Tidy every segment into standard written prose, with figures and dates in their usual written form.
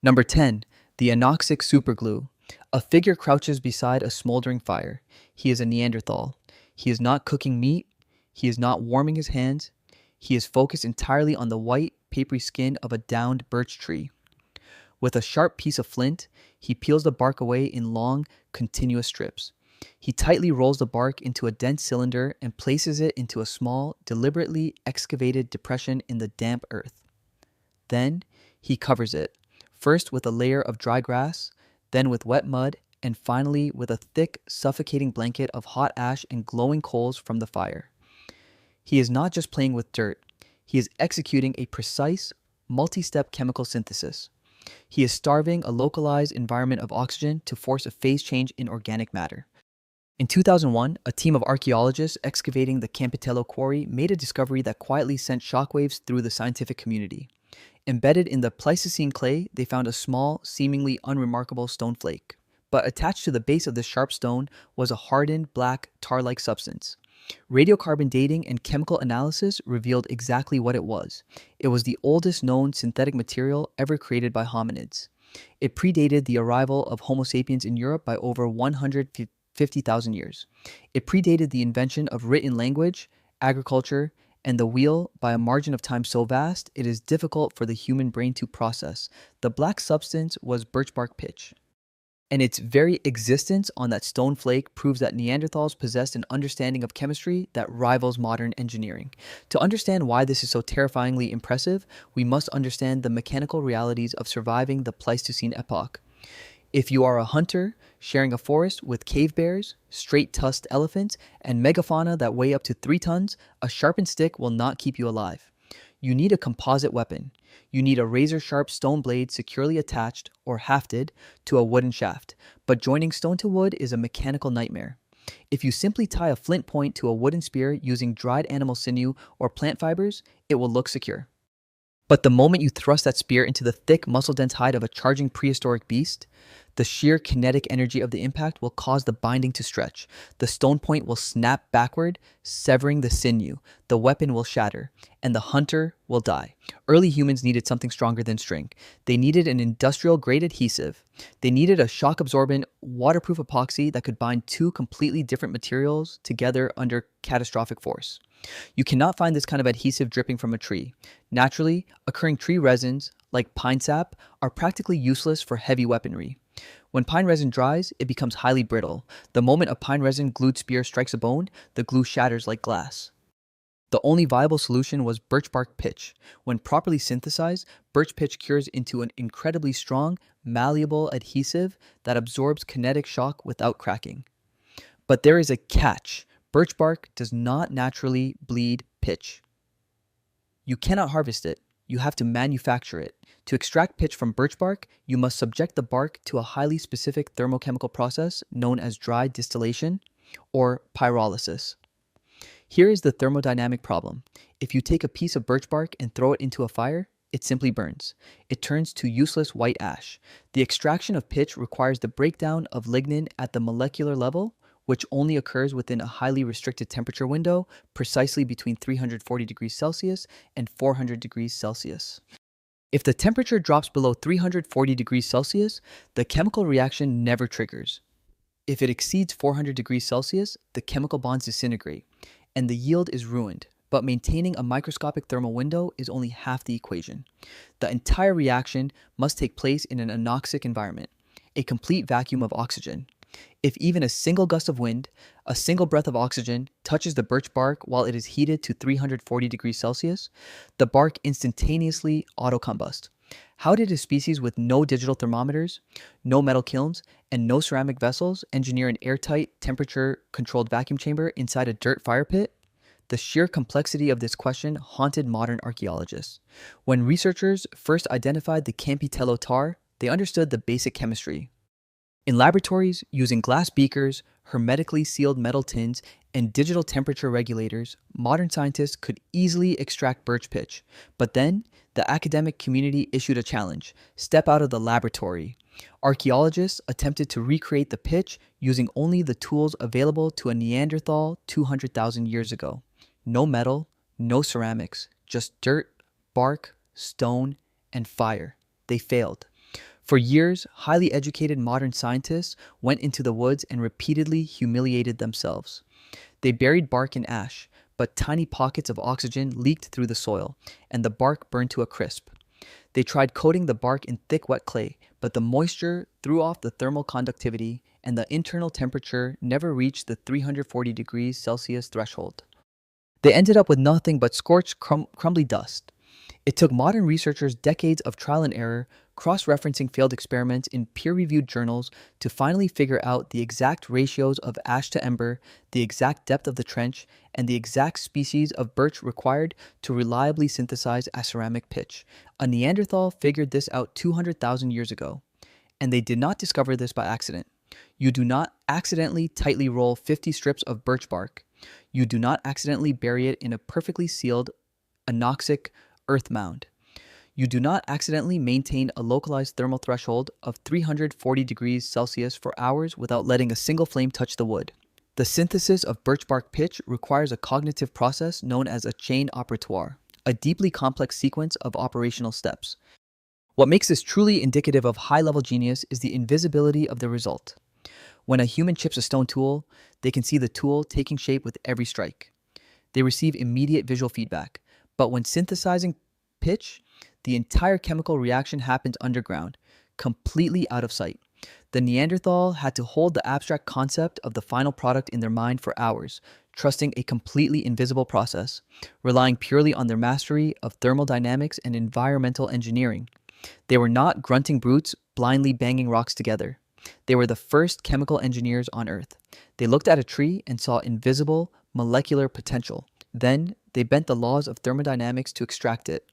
Number 10. The anoxic superglue. A figure crouches beside a smoldering fire. He is a Neanderthal. He is not cooking meat. He is not warming his hands. He is focused entirely on the white, papery skin of a downed birch tree. With a sharp piece of flint, he peels the bark away in long, continuous strips. He tightly rolls the bark into a dense cylinder and places it into a small, deliberately excavated depression in the damp earth. Then he covers it, first with a layer of dry grass, then with wet mud, and finally with a thick, suffocating blanket of hot ash and glowing coals from the fire. He is not just playing with dirt, he is executing a precise, multi step chemical synthesis. He is starving a localized environment of oxygen to force a phase change in organic matter. In 2001, a team of archaeologists excavating the Campitello quarry made a discovery that quietly sent shockwaves through the scientific community. Embedded in the Pleistocene clay, they found a small, seemingly unremarkable stone flake. But attached to the base of this sharp stone was a hardened, black, tar-like substance. Radiocarbon dating and chemical analysis revealed exactly what it was. It was the oldest known synthetic material ever created by hominids. It predated the arrival of Homo sapiens in Europe by over 150,000 years. It predated the invention of written language, agriculture, and the wheel by a margin of time so vast it is difficult for the human brain to process. The black substance was birch bark pitch. And its very existence on that stone flake proves that Neanderthals possessed an understanding of chemistry that rivals modern engineering. To understand why this is so terrifyingly impressive, we must understand the mechanical realities of surviving the Pleistocene epoch. If you are a hunter sharing a forest with cave bears, straight-tusked elephants, and megafauna that weigh up to 3 tons, a sharpened stick will not keep you alive. You need a composite weapon. You need a razor-sharp stone blade securely attached, or hafted, to a wooden shaft. But joining stone to wood is a mechanical nightmare. If you simply tie a flint point to a wooden spear using dried animal sinew or plant fibers, it will look secure. But the moment you thrust that spear into the thick, muscle-dense hide of a charging prehistoric beast, the sheer kinetic energy of the impact will cause the binding to stretch. The stone point will snap backward, severing the sinew. The weapon will shatter, and the hunter will die. Early humans needed something stronger than string. They needed an industrial-grade adhesive. They needed a shock-absorbent, waterproof epoxy that could bind two completely different materials together under catastrophic force. You cannot find this kind of adhesive dripping from a tree. Naturally occurring tree resins, like pine sap, are practically useless for heavy weaponry. When pine resin dries, it becomes highly brittle. The moment a pine resin glued spear strikes a bone, the glue shatters like glass. The only viable solution was birch bark pitch. When properly synthesized, birch pitch cures into an incredibly strong, malleable adhesive that absorbs kinetic shock without cracking. But there is a catch. Birch bark does not naturally bleed pitch. You cannot harvest it. You have to manufacture it. To extract pitch from birch bark, you must subject the bark to a highly specific thermochemical process known as dry distillation or pyrolysis. Here is the thermodynamic problem. If you take a piece of birch bark and throw it into a fire, it simply burns. It turns to useless white ash. The extraction of pitch requires the breakdown of lignin at the molecular level, which only occurs within a highly restricted temperature window, precisely between 340 degrees Celsius and 400 degrees Celsius. If the temperature drops below 340 degrees Celsius, the chemical reaction never triggers. If it exceeds 400 degrees Celsius, the chemical bonds disintegrate, and the yield is ruined. But maintaining a microscopic thermal window is only half the equation. The entire reaction must take place in an anoxic environment, a complete vacuum of oxygen. If even a single gust of wind, a single breath of oxygen, touches the birch bark while it is heated to 340 degrees Celsius, the bark instantaneously autocombust. How did a species with no digital thermometers, no metal kilns, and no ceramic vessels engineer an airtight, temperature-controlled vacuum chamber inside a dirt fire pit? The sheer complexity of this question haunted modern archaeologists. When researchers first identified the Campitello tar, they understood the basic chemistry. In laboratories, using glass beakers, hermetically sealed metal tins, and digital temperature regulators, modern scientists could easily extract birch pitch. But then, the academic community issued a challenge: step out of the laboratory. Archaeologists attempted to recreate the pitch using only the tools available to a Neanderthal 200,000 years ago. No metal, no ceramics, just dirt, bark, stone, and fire. They failed. For years, highly educated modern scientists went into the woods and repeatedly humiliated themselves. They buried bark in ash, but tiny pockets of oxygen leaked through the soil, and the bark burned to a crisp. They tried coating the bark in thick wet clay, but the moisture threw off the thermal conductivity, and the internal temperature never reached the 340 degrees Celsius threshold. They ended up with nothing but scorched, crumbly dust. It took modern researchers decades of trial and error, cross-referencing failed experiments in peer-reviewed journals to finally figure out the exact ratios of ash to ember, the exact depth of the trench, and the exact species of birch required to reliably synthesize a ceramic pitch. A Neanderthal figured this out 200,000 years ago, and they did not discover this by accident. You do not accidentally tightly roll 50 strips of birch bark. You do not accidentally bury it in a perfectly sealed anoxic earth mound. You do not accidentally maintain a localized thermal threshold of 340 degrees Celsius for hours without letting a single flame touch the wood. The synthesis of birch bark pitch requires a cognitive process known as a chain operatoire, a deeply complex sequence of operational steps. What makes this truly indicative of high-level genius is the invisibility of the result. When a human chips a stone tool, they can see the tool taking shape with every strike. They receive immediate visual feedback. But when synthesizing pitch, the entire chemical reaction happens underground, completely out of sight. The Neanderthal had to hold the abstract concept of the final product in their mind for hours, trusting a completely invisible process, relying purely on their mastery of thermodynamics and environmental engineering. They were not grunting brutes blindly banging rocks together. They were the first chemical engineers on Earth. They looked at a tree and saw invisible molecular potential. Then, they bent the laws of thermodynamics to extract it.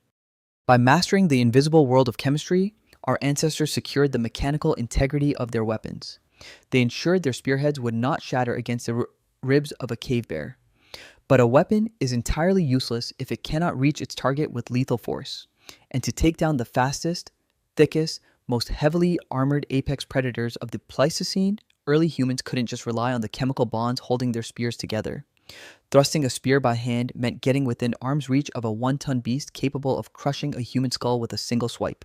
By mastering the invisible world of chemistry, our ancestors secured the mechanical integrity of their weapons. They ensured their spearheads would not shatter against the ribs of a cave bear. But a weapon is entirely useless if it cannot reach its target with lethal force. And to take down the fastest, thickest, most heavily armored apex predators of the Pleistocene, early humans couldn't just rely on the chemical bonds holding their spears together. Thrusting a spear by hand meant getting within arm's reach of a 1-ton beast capable of crushing a human skull with a single swipe.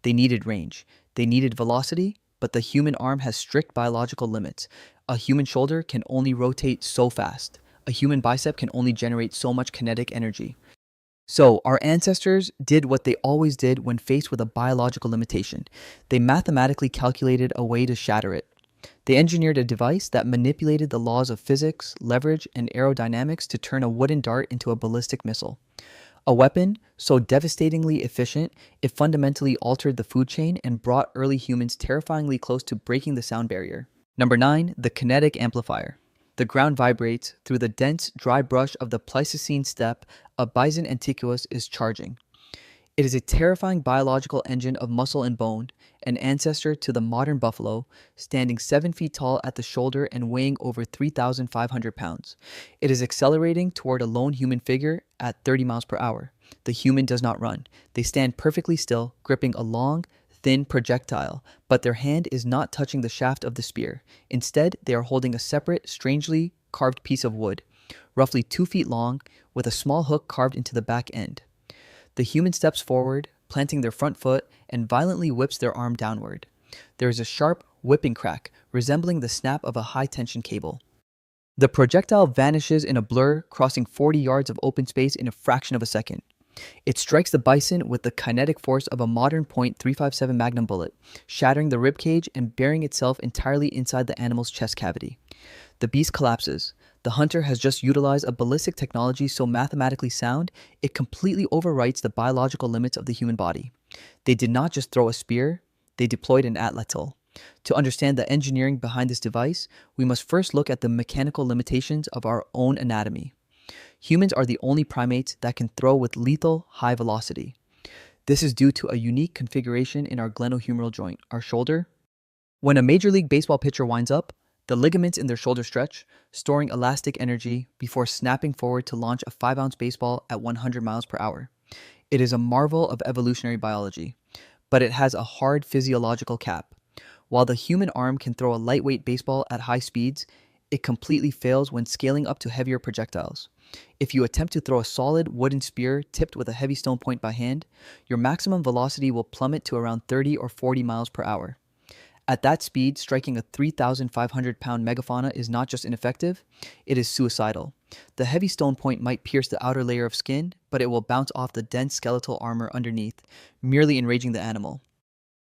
They needed range. They needed velocity, but the human arm has strict biological limits. A human shoulder can only rotate so fast. A human bicep can only generate so much kinetic energy. So, our ancestors did what they always did when faced with a biological limitation. They mathematically calculated a way to shatter it. They engineered a device that manipulated the laws of physics, leverage, and aerodynamics to turn a wooden dart into a ballistic missile. A weapon so devastatingly efficient, it fundamentally altered the food chain and brought early humans terrifyingly close to breaking the sound barrier. Number 9, the kinetic amplifier. The ground vibrates. Through the dense, dry brush of the Pleistocene steppe, a bison antiquus is charging. It is a terrifying biological engine of muscle and bone, an ancestor to the modern buffalo, standing 7 feet tall at the shoulder and weighing over 3,500 pounds. It is accelerating toward a lone human figure at 30 miles per hour. The human does not run. They stand perfectly still, gripping a long, thin projectile, but their hand is not touching the shaft of the spear. Instead, they are holding a separate, strangely carved piece of wood, roughly 2 feet long, with a small hook carved into the back end. The human steps forward, planting their front foot, and violently whips their arm downward. There is a sharp whipping crack, resembling the snap of a high-tension cable. The projectile vanishes in a blur, crossing 40 yards of open space in a fraction of a second. It strikes the bison with the kinetic force of a modern .357 Magnum bullet, shattering the ribcage and burying itself entirely inside the animal's chest cavity. The beast collapses. The hunter has just utilized a ballistic technology so mathematically sound, it completely overwrites the biological limits of the human body. They did not just throw a spear, they deployed an atlatl. To understand the engineering behind this device, we must first look at the mechanical limitations of our own anatomy. Humans are the only primates that can throw with lethal high velocity. This is due to a unique configuration in our glenohumeral joint, our shoulder. When a Major League Baseball pitcher winds up, the ligaments in their shoulder stretch, storing elastic energy before snapping forward to launch a 5-ounce baseball at 100 miles per hour. It is a marvel of evolutionary biology, but it has a hard physiological cap. While the human arm can throw a lightweight baseball at high speeds, It completely fails when scaling up to heavier projectiles. If you attempt to throw a solid wooden spear tipped with a heavy stone point by hand, your maximum velocity will plummet to around 30 or 40 miles per hour. At that speed, striking a 3,500-pound megafauna is not just ineffective, it is suicidal. The heavy stone point might pierce the outer layer of skin, but it will bounce off the dense skeletal armor underneath, merely enraging the animal.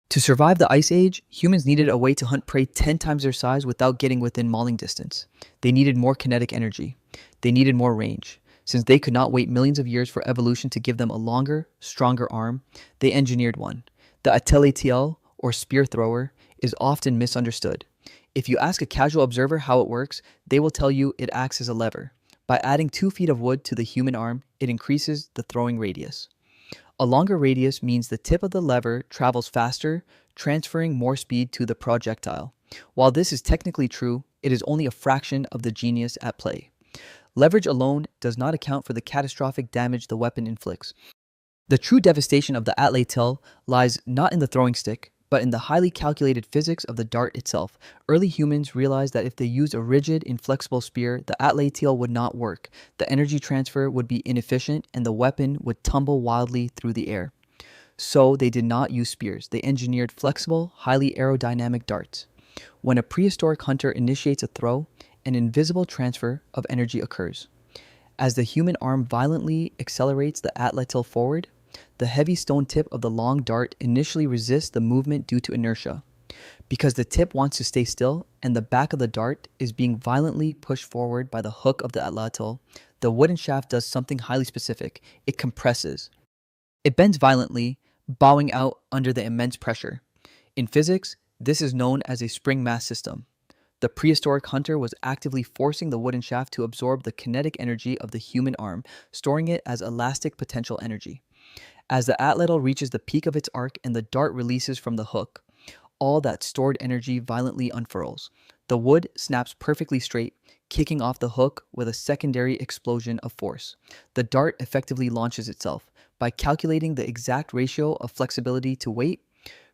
To survive the Ice Age, humans needed a way to hunt prey 10 times their size without getting within mauling distance. They needed more kinetic energy. They needed more range. Since they could not wait millions of years for evolution to give them a longer, stronger arm, they engineered one. The attelatiel, or spear thrower, is often misunderstood. If you ask a casual observer how it works, they will tell you it acts as a lever. By adding 2 feet of wood to the human arm, it increases the throwing radius. A longer radius means the tip of the lever travels faster, transferring more speed to the projectile. While this is technically true, it is only a fraction of the genius at play. Leverage alone does not account for the catastrophic damage the weapon inflicts. The true devastation of the atlatl lies not in the throwing stick, but in the highly calculated physics of the dart itself. Early humans realized that if they used a rigid, inflexible spear, the atlatl would not work, the energy transfer would be inefficient, and the weapon would tumble wildly through the air. So they did not use spears. They engineered flexible, highly aerodynamic darts. When a prehistoric hunter initiates a throw, an invisible transfer of energy occurs. As the human arm violently accelerates the atlatl forward, the heavy stone tip of the long dart initially resists the movement due to inertia. Because the tip wants to stay still and the back of the dart is being violently pushed forward by the hook of the atlatl, the wooden shaft does something highly specific. It compresses. It bends violently, bowing out under the immense pressure. In physics, this is known as a spring mass system. The prehistoric hunter was actively forcing the wooden shaft to absorb the kinetic energy of the human arm, storing it as elastic potential energy. As the atlatl reaches the peak of its arc and the dart releases from the hook, all that stored energy violently unfurls. The wood snaps perfectly straight, kicking off the hook with a secondary explosion of force. The dart effectively launches itself. By calculating the exact ratio of flexibility to weight,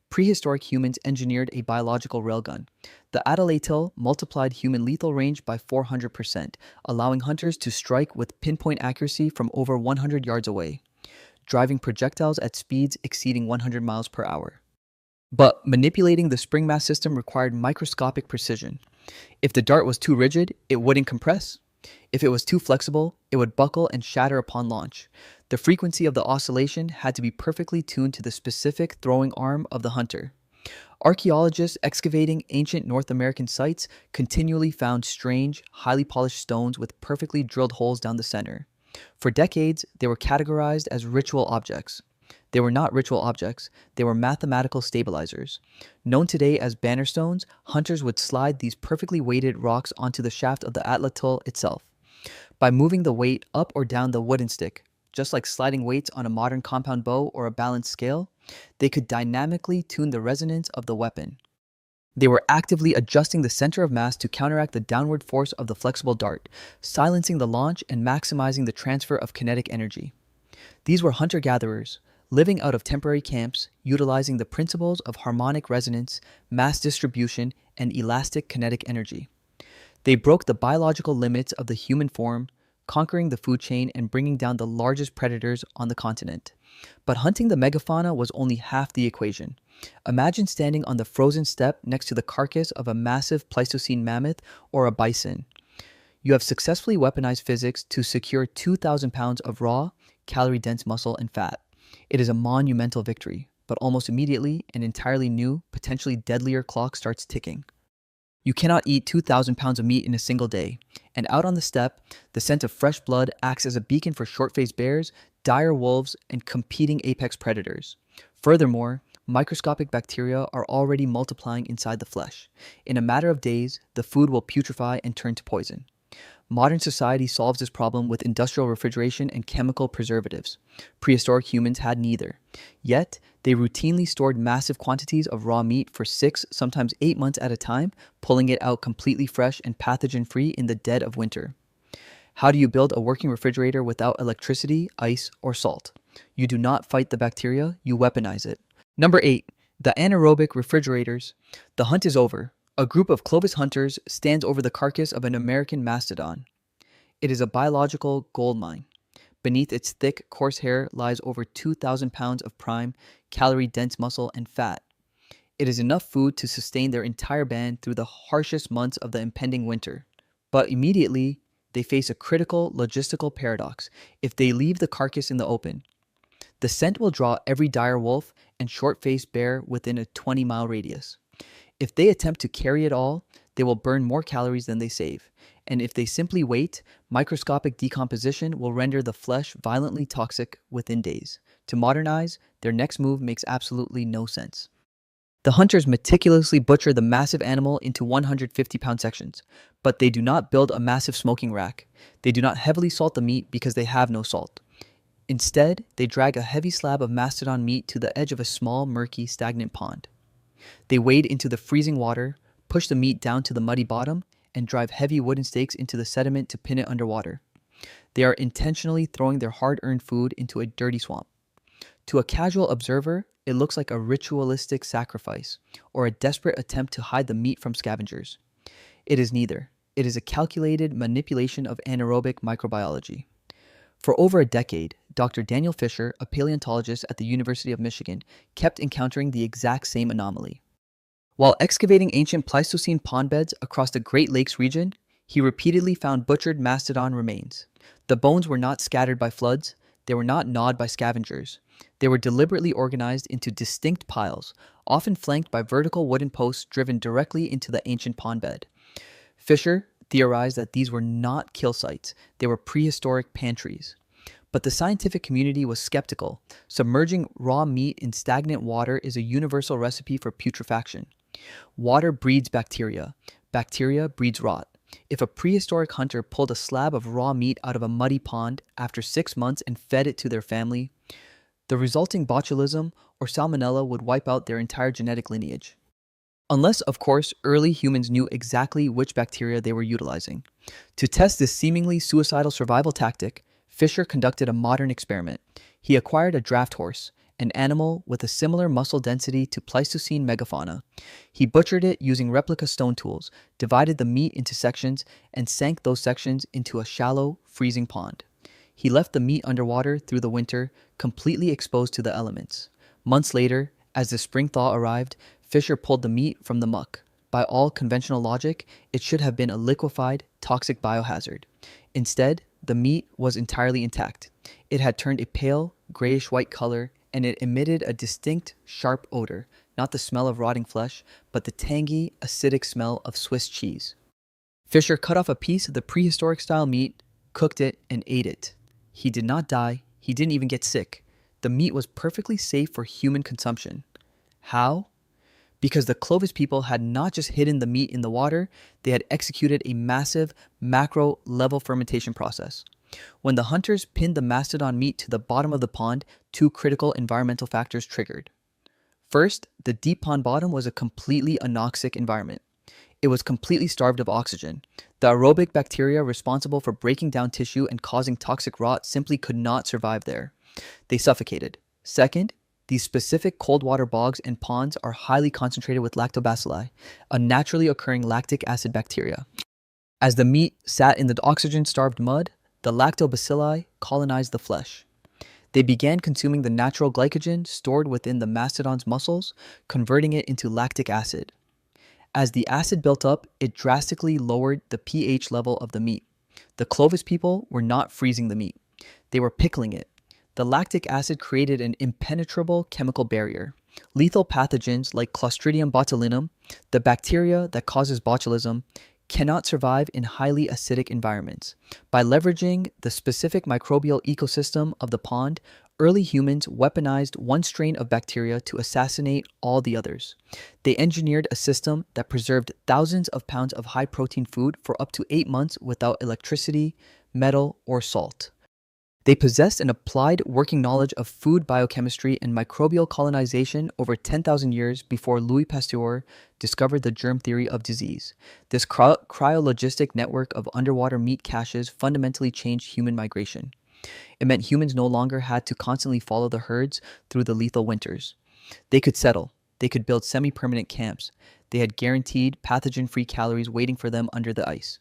prehistoric humans engineered a biological railgun. The atlatl multiplied human lethal range by 400%, allowing hunters to strike with pinpoint accuracy from over 100 yards away, driving projectiles at speeds exceeding 100 miles per hour. But manipulating the spring mass system required microscopic precision. If the dart was too rigid, it wouldn't compress. If it was too flexible, it would buckle and shatter upon launch. The frequency of the oscillation had to be perfectly tuned to the specific throwing arm of the hunter. Archaeologists excavating ancient North American sites continually found strange, highly polished stones with perfectly drilled holes down the center. For decades, they were categorized as ritual objects. They were not ritual objects, they were mathematical stabilizers. Known today as banner stones, hunters would slide these perfectly weighted rocks onto the shaft of the atlatl itself. By moving the weight up or down the wooden stick, just like sliding weights on a modern compound bow or a balanced scale, they could dynamically tune the resonance of the weapon. They were actively adjusting the center of mass to counteract the downward force of the flexible dart, silencing the launch and maximizing the transfer of kinetic energy. These were hunter-gatherers, living out of temporary camps, utilizing the principles of harmonic resonance, mass distribution, and elastic kinetic energy. They broke the biological limits of the human form, conquering the food chain and bringing down the largest predators on the continent. But hunting the megafauna was only half the equation. Imagine standing on the frozen steppe next to the carcass of a massive Pleistocene mammoth or a bison. You have successfully weaponized physics to secure 2,000 pounds of raw, calorie-dense muscle and fat. It is a monumental victory, but almost immediately, an entirely new, potentially deadlier clock starts ticking. You cannot eat 2,000 pounds of meat in a single day, and out on the steppe, the scent of fresh blood acts as a beacon for short-faced bears, dire wolves, and competing apex predators. Furthermore, microscopic bacteria are already multiplying inside the flesh. In a matter of days, the food will putrefy and turn to poison. Modern society solves this problem with industrial refrigeration and chemical preservatives. Prehistoric humans had neither. Yet, they routinely stored massive quantities of raw meat for 6, sometimes 8 months at a time, pulling it out completely fresh and pathogen-free in the dead of winter. How do you build a working refrigerator without electricity, ice, or salt? You do not fight the bacteria, you weaponize it. Number 8. The anaerobic refrigerators. The hunt is over. A group of Clovis hunters stands over the carcass of an American mastodon. It is a biological gold mine. Beneath its thick, coarse hair lies over 2,000 pounds of prime, calorie-dense muscle and fat. It is enough food to sustain their entire band through the harshest months of the impending winter. But immediately, they face a critical logistical paradox. If they leave the carcass in the open, the scent will draw every dire wolf and short-faced bear within a 20-mile radius. If they attempt to carry it all, they will burn more calories than they save. And if they simply wait, microscopic decomposition will render the flesh violently toxic within days. To modernize, their next move makes absolutely no sense. The hunters meticulously butcher the massive animal into 150-pound sections, but they do not build a massive smoking rack. They do not heavily salt the meat because they have no salt. Instead, they drag a heavy slab of mastodon meat to the edge of a small, murky, stagnant pond. They wade into the freezing water, push the meat down to the muddy bottom, and drive heavy wooden stakes into the sediment to pin it underwater. They are intentionally throwing their hard-earned food into a dirty swamp. To a casual observer, it looks like a ritualistic sacrifice or a desperate attempt to hide the meat from scavengers. It is neither. It is a calculated manipulation of anaerobic microbiology. For over a decade, Dr. Daniel Fisher, a paleontologist at the University of Michigan, kept encountering the exact same anomaly. While excavating ancient Pleistocene pond beds across the Great Lakes region, he repeatedly found butchered mastodon remains. The bones were not scattered by floods, they were not gnawed by scavengers. They were deliberately organized into distinct piles, often flanked by vertical wooden posts driven directly into the ancient pond bed. Fisher theorized that these were not kill sites, they were prehistoric pantries. But the scientific community was skeptical. Submerging raw meat in stagnant water is a universal recipe for putrefaction. Water breeds bacteria. Bacteria breeds rot. If a prehistoric hunter pulled a slab of raw meat out of a muddy pond after 6 months and fed it to their family, the resulting botulism or salmonella would wipe out their entire genetic lineage. Unless, of course, early humans knew exactly which bacteria they were utilizing. To test this seemingly suicidal survival tactic, Fisher conducted a modern experiment. He acquired a draft horse, an animal with a similar muscle density to Pleistocene megafauna. He butchered it using replica stone tools, divided the meat into sections, and sank those sections into a shallow, freezing pond. He left the meat underwater through the winter, completely exposed to the elements. Months later, as the spring thaw arrived, Fisher pulled the meat from the muck. By all conventional logic, it should have been a liquefied, toxic biohazard. Instead, the meat was entirely intact. It had turned a pale, grayish-white color, and it emitted a distinct, sharp odor, not the smell of rotting flesh, but the tangy, acidic smell of Swiss cheese. Fisher cut off a piece of the prehistoric-style meat, cooked it, and ate it. He did not die. He didn't even get sick. The meat was perfectly safe for human consumption. How? Because the Clovis people had not just hidden the meat in the water, they had executed a massive macro-level fermentation process. When the hunters pinned the mastodon meat to the bottom of the pond, two critical environmental factors triggered. First, the deep pond bottom was a completely anoxic environment. It was completely starved of oxygen. The aerobic bacteria responsible for breaking down tissue and causing toxic rot simply could not survive there. They suffocated. Second, these specific cold water bogs and ponds are highly concentrated with lactobacilli, a naturally occurring lactic acid bacteria. As the meat sat in the oxygen-starved mud, the lactobacilli colonized the flesh. They began consuming the natural glycogen stored within the mastodon's muscles, converting it into lactic acid. As the acid built up, it drastically lowered the pH level of the meat. The Clovis people were not freezing the meat. They were pickling it. The lactic acid created an impenetrable chemical barrier. Lethal pathogens like Clostridium botulinum, the bacteria that causes botulism, cannot survive in highly acidic environments. By leveraging the specific microbial ecosystem of the pond, early humans weaponized one strain of bacteria to assassinate all the others. They engineered a system that preserved thousands of pounds of high-protein food for up to 8 months without electricity, metal, or salt. They possessed an applied working knowledge of food biochemistry and microbial colonization over 10,000 years before Louis Pasteur discovered the germ theory of disease. This cryologistic network of underwater meat caches fundamentally changed human migration. It meant humans no longer had to constantly follow the herds through the lethal winters. They could settle. They could build semi-permanent camps. They had guaranteed pathogen-free calories waiting for them under the ice.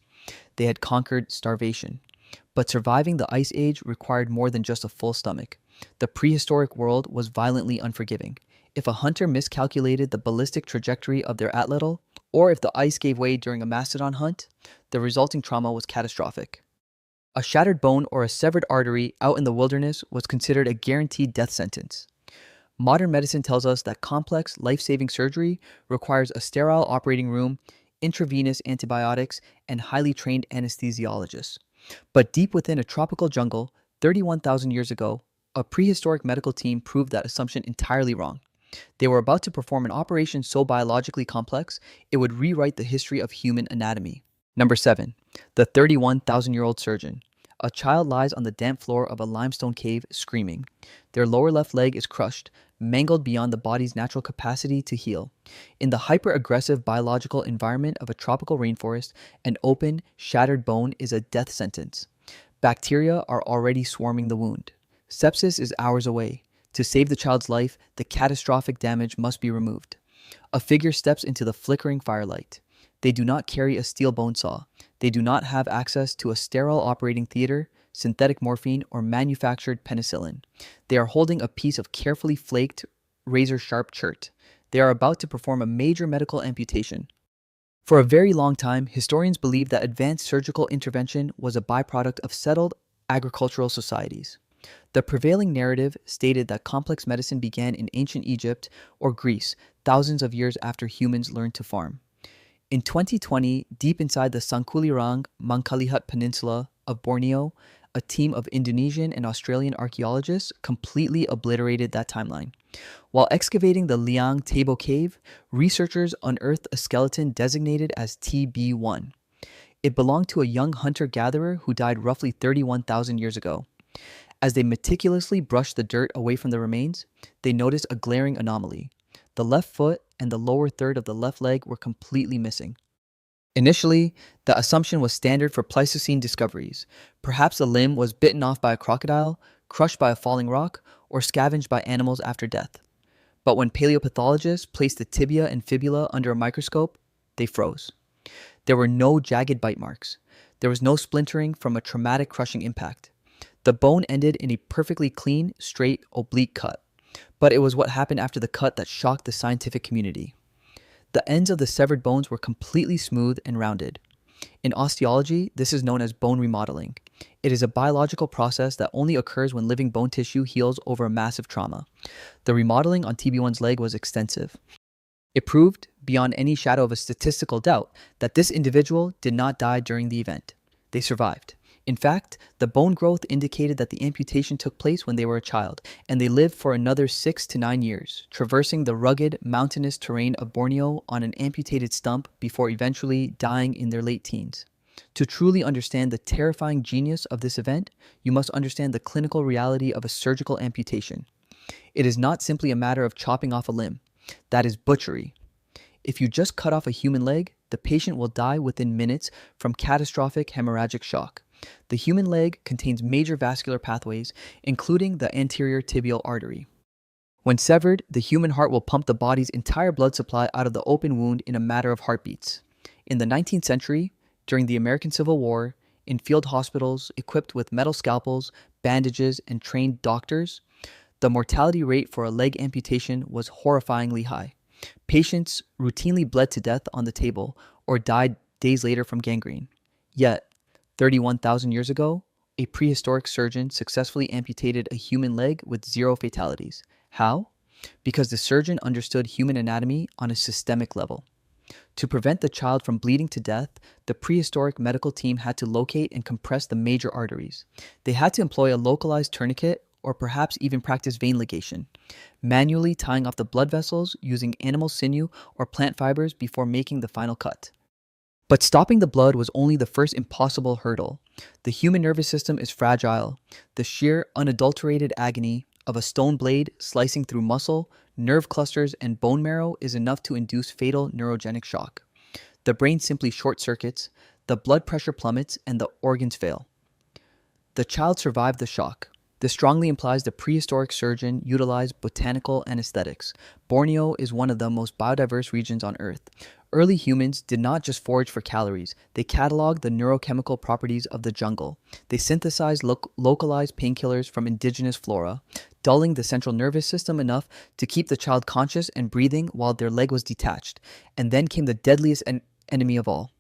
They had conquered starvation. But surviving the Ice Age required more than just a full stomach. The prehistoric world was violently unforgiving. If a hunter miscalculated the ballistic trajectory of their atlatl, or if the ice gave way during a mastodon hunt, the resulting trauma was catastrophic. A shattered bone or a severed artery out in the wilderness was considered a guaranteed death sentence. Modern medicine tells us that complex, life-saving surgery requires a sterile operating room, intravenous antibiotics, and highly trained anesthesiologists. But deep within a tropical jungle, 31,000 years ago, a prehistoric medical team proved that assumption entirely wrong. They were about to perform an operation so biologically complex, it would rewrite the history of human anatomy. Number 7. The 31,000-year-old surgeon. A child lies on the damp floor of a limestone cave screaming. Their lower left leg is crushed, mangled beyond the body's natural capacity to heal. In the hyper-aggressive biological environment of a tropical rainforest, an open, shattered bone is a death sentence. Bacteria are already swarming the wound. Sepsis is hours away. To save the child's life, the catastrophic damage must be removed. A figure steps into the flickering firelight. They do not carry a steel bone saw. They do not have access to a sterile operating theater, synthetic morphine, or manufactured penicillin. They are holding a piece of carefully flaked, razor-sharp chert. They are about to perform a major medical amputation. For a very long time, historians believed that advanced surgical intervention was a byproduct of settled agricultural societies. The prevailing narrative stated that complex medicine began in ancient Egypt or Greece, thousands of years after humans learned to farm. In 2020, deep inside the Sangkulirang Mangkalihat Peninsula of Borneo, a team of Indonesian and Australian archaeologists completely obliterated that timeline. While excavating the Liang Tabo Cave, researchers unearthed a skeleton designated as TB1. It belonged to a young hunter-gatherer who died roughly 31,000 years ago. As they meticulously brushed the dirt away from the remains, they noticed a glaring anomaly. The left foot and the lower third of the left leg were completely missing. Initially, the assumption was standard for Pleistocene discoveries. Perhaps the limb was bitten off by a crocodile, crushed by a falling rock, or scavenged by animals after death. But when paleopathologists placed the tibia and fibula under a microscope, they froze. There were no jagged bite marks. There was no splintering from a traumatic crushing impact. The bone ended in a perfectly clean, straight, oblique cut. But it was what happened after the cut that shocked the scientific community. The ends of the severed bones were completely smooth and rounded. In osteology, this is known as bone remodeling. It is a biological process that only occurs when living bone tissue heals over a massive trauma. The remodeling on TB1's leg was extensive. It proved, beyond any shadow of a statistical doubt, that this individual did not die during the event. They survived. In fact, the bone growth indicated that the amputation took place when they were a child, and they lived for another 6 to 9 years, traversing the rugged, mountainous terrain of Borneo on an amputated stump before eventually dying in their late teens. To truly understand the terrifying genius of this event, you must understand the clinical reality of a surgical amputation. It is not simply a matter of chopping off a limb. That is butchery. If you just cut off a human leg, the patient will die within minutes from catastrophic hemorrhagic shock. The human leg contains major vascular pathways, including the anterior tibial artery. When severed, the human heart will pump the body's entire blood supply out of the open wound in a matter of heartbeats. In the 19th century, during the American Civil War, in field hospitals equipped with metal scalpels, bandages, and trained doctors, the mortality rate for a leg amputation was horrifyingly high. Patients routinely bled to death on the table or died days later from gangrene. Yet, 31,000 years ago, a prehistoric surgeon successfully amputated a human leg with 0 fatalities. How? Because the surgeon understood human anatomy on a systemic level. To prevent the child from bleeding to death, the prehistoric medical team had to locate and compress the major arteries. They had to employ a localized tourniquet or perhaps even practice vein ligation, manually tying off the blood vessels using animal sinew or plant fibers before making the final cut. But stopping the blood was only the first impossible hurdle. The human nervous system is fragile. The sheer, unadulterated agony of a stone blade slicing through muscle, nerve clusters, and bone marrow is enough to induce fatal neurogenic shock. The brain simply short circuits, the blood pressure plummets, and the organs fail. The child survived the shock. This strongly implies the prehistoric surgeon utilized botanical anesthetics. Borneo is one of the most biodiverse regions on Earth. Early humans did not just forage for calories, they cataloged the neurochemical properties of the jungle. They synthesized localized painkillers from indigenous flora, dulling the central nervous system enough to keep the child conscious and breathing while their leg was detached. And then came the deadliest enemy of all: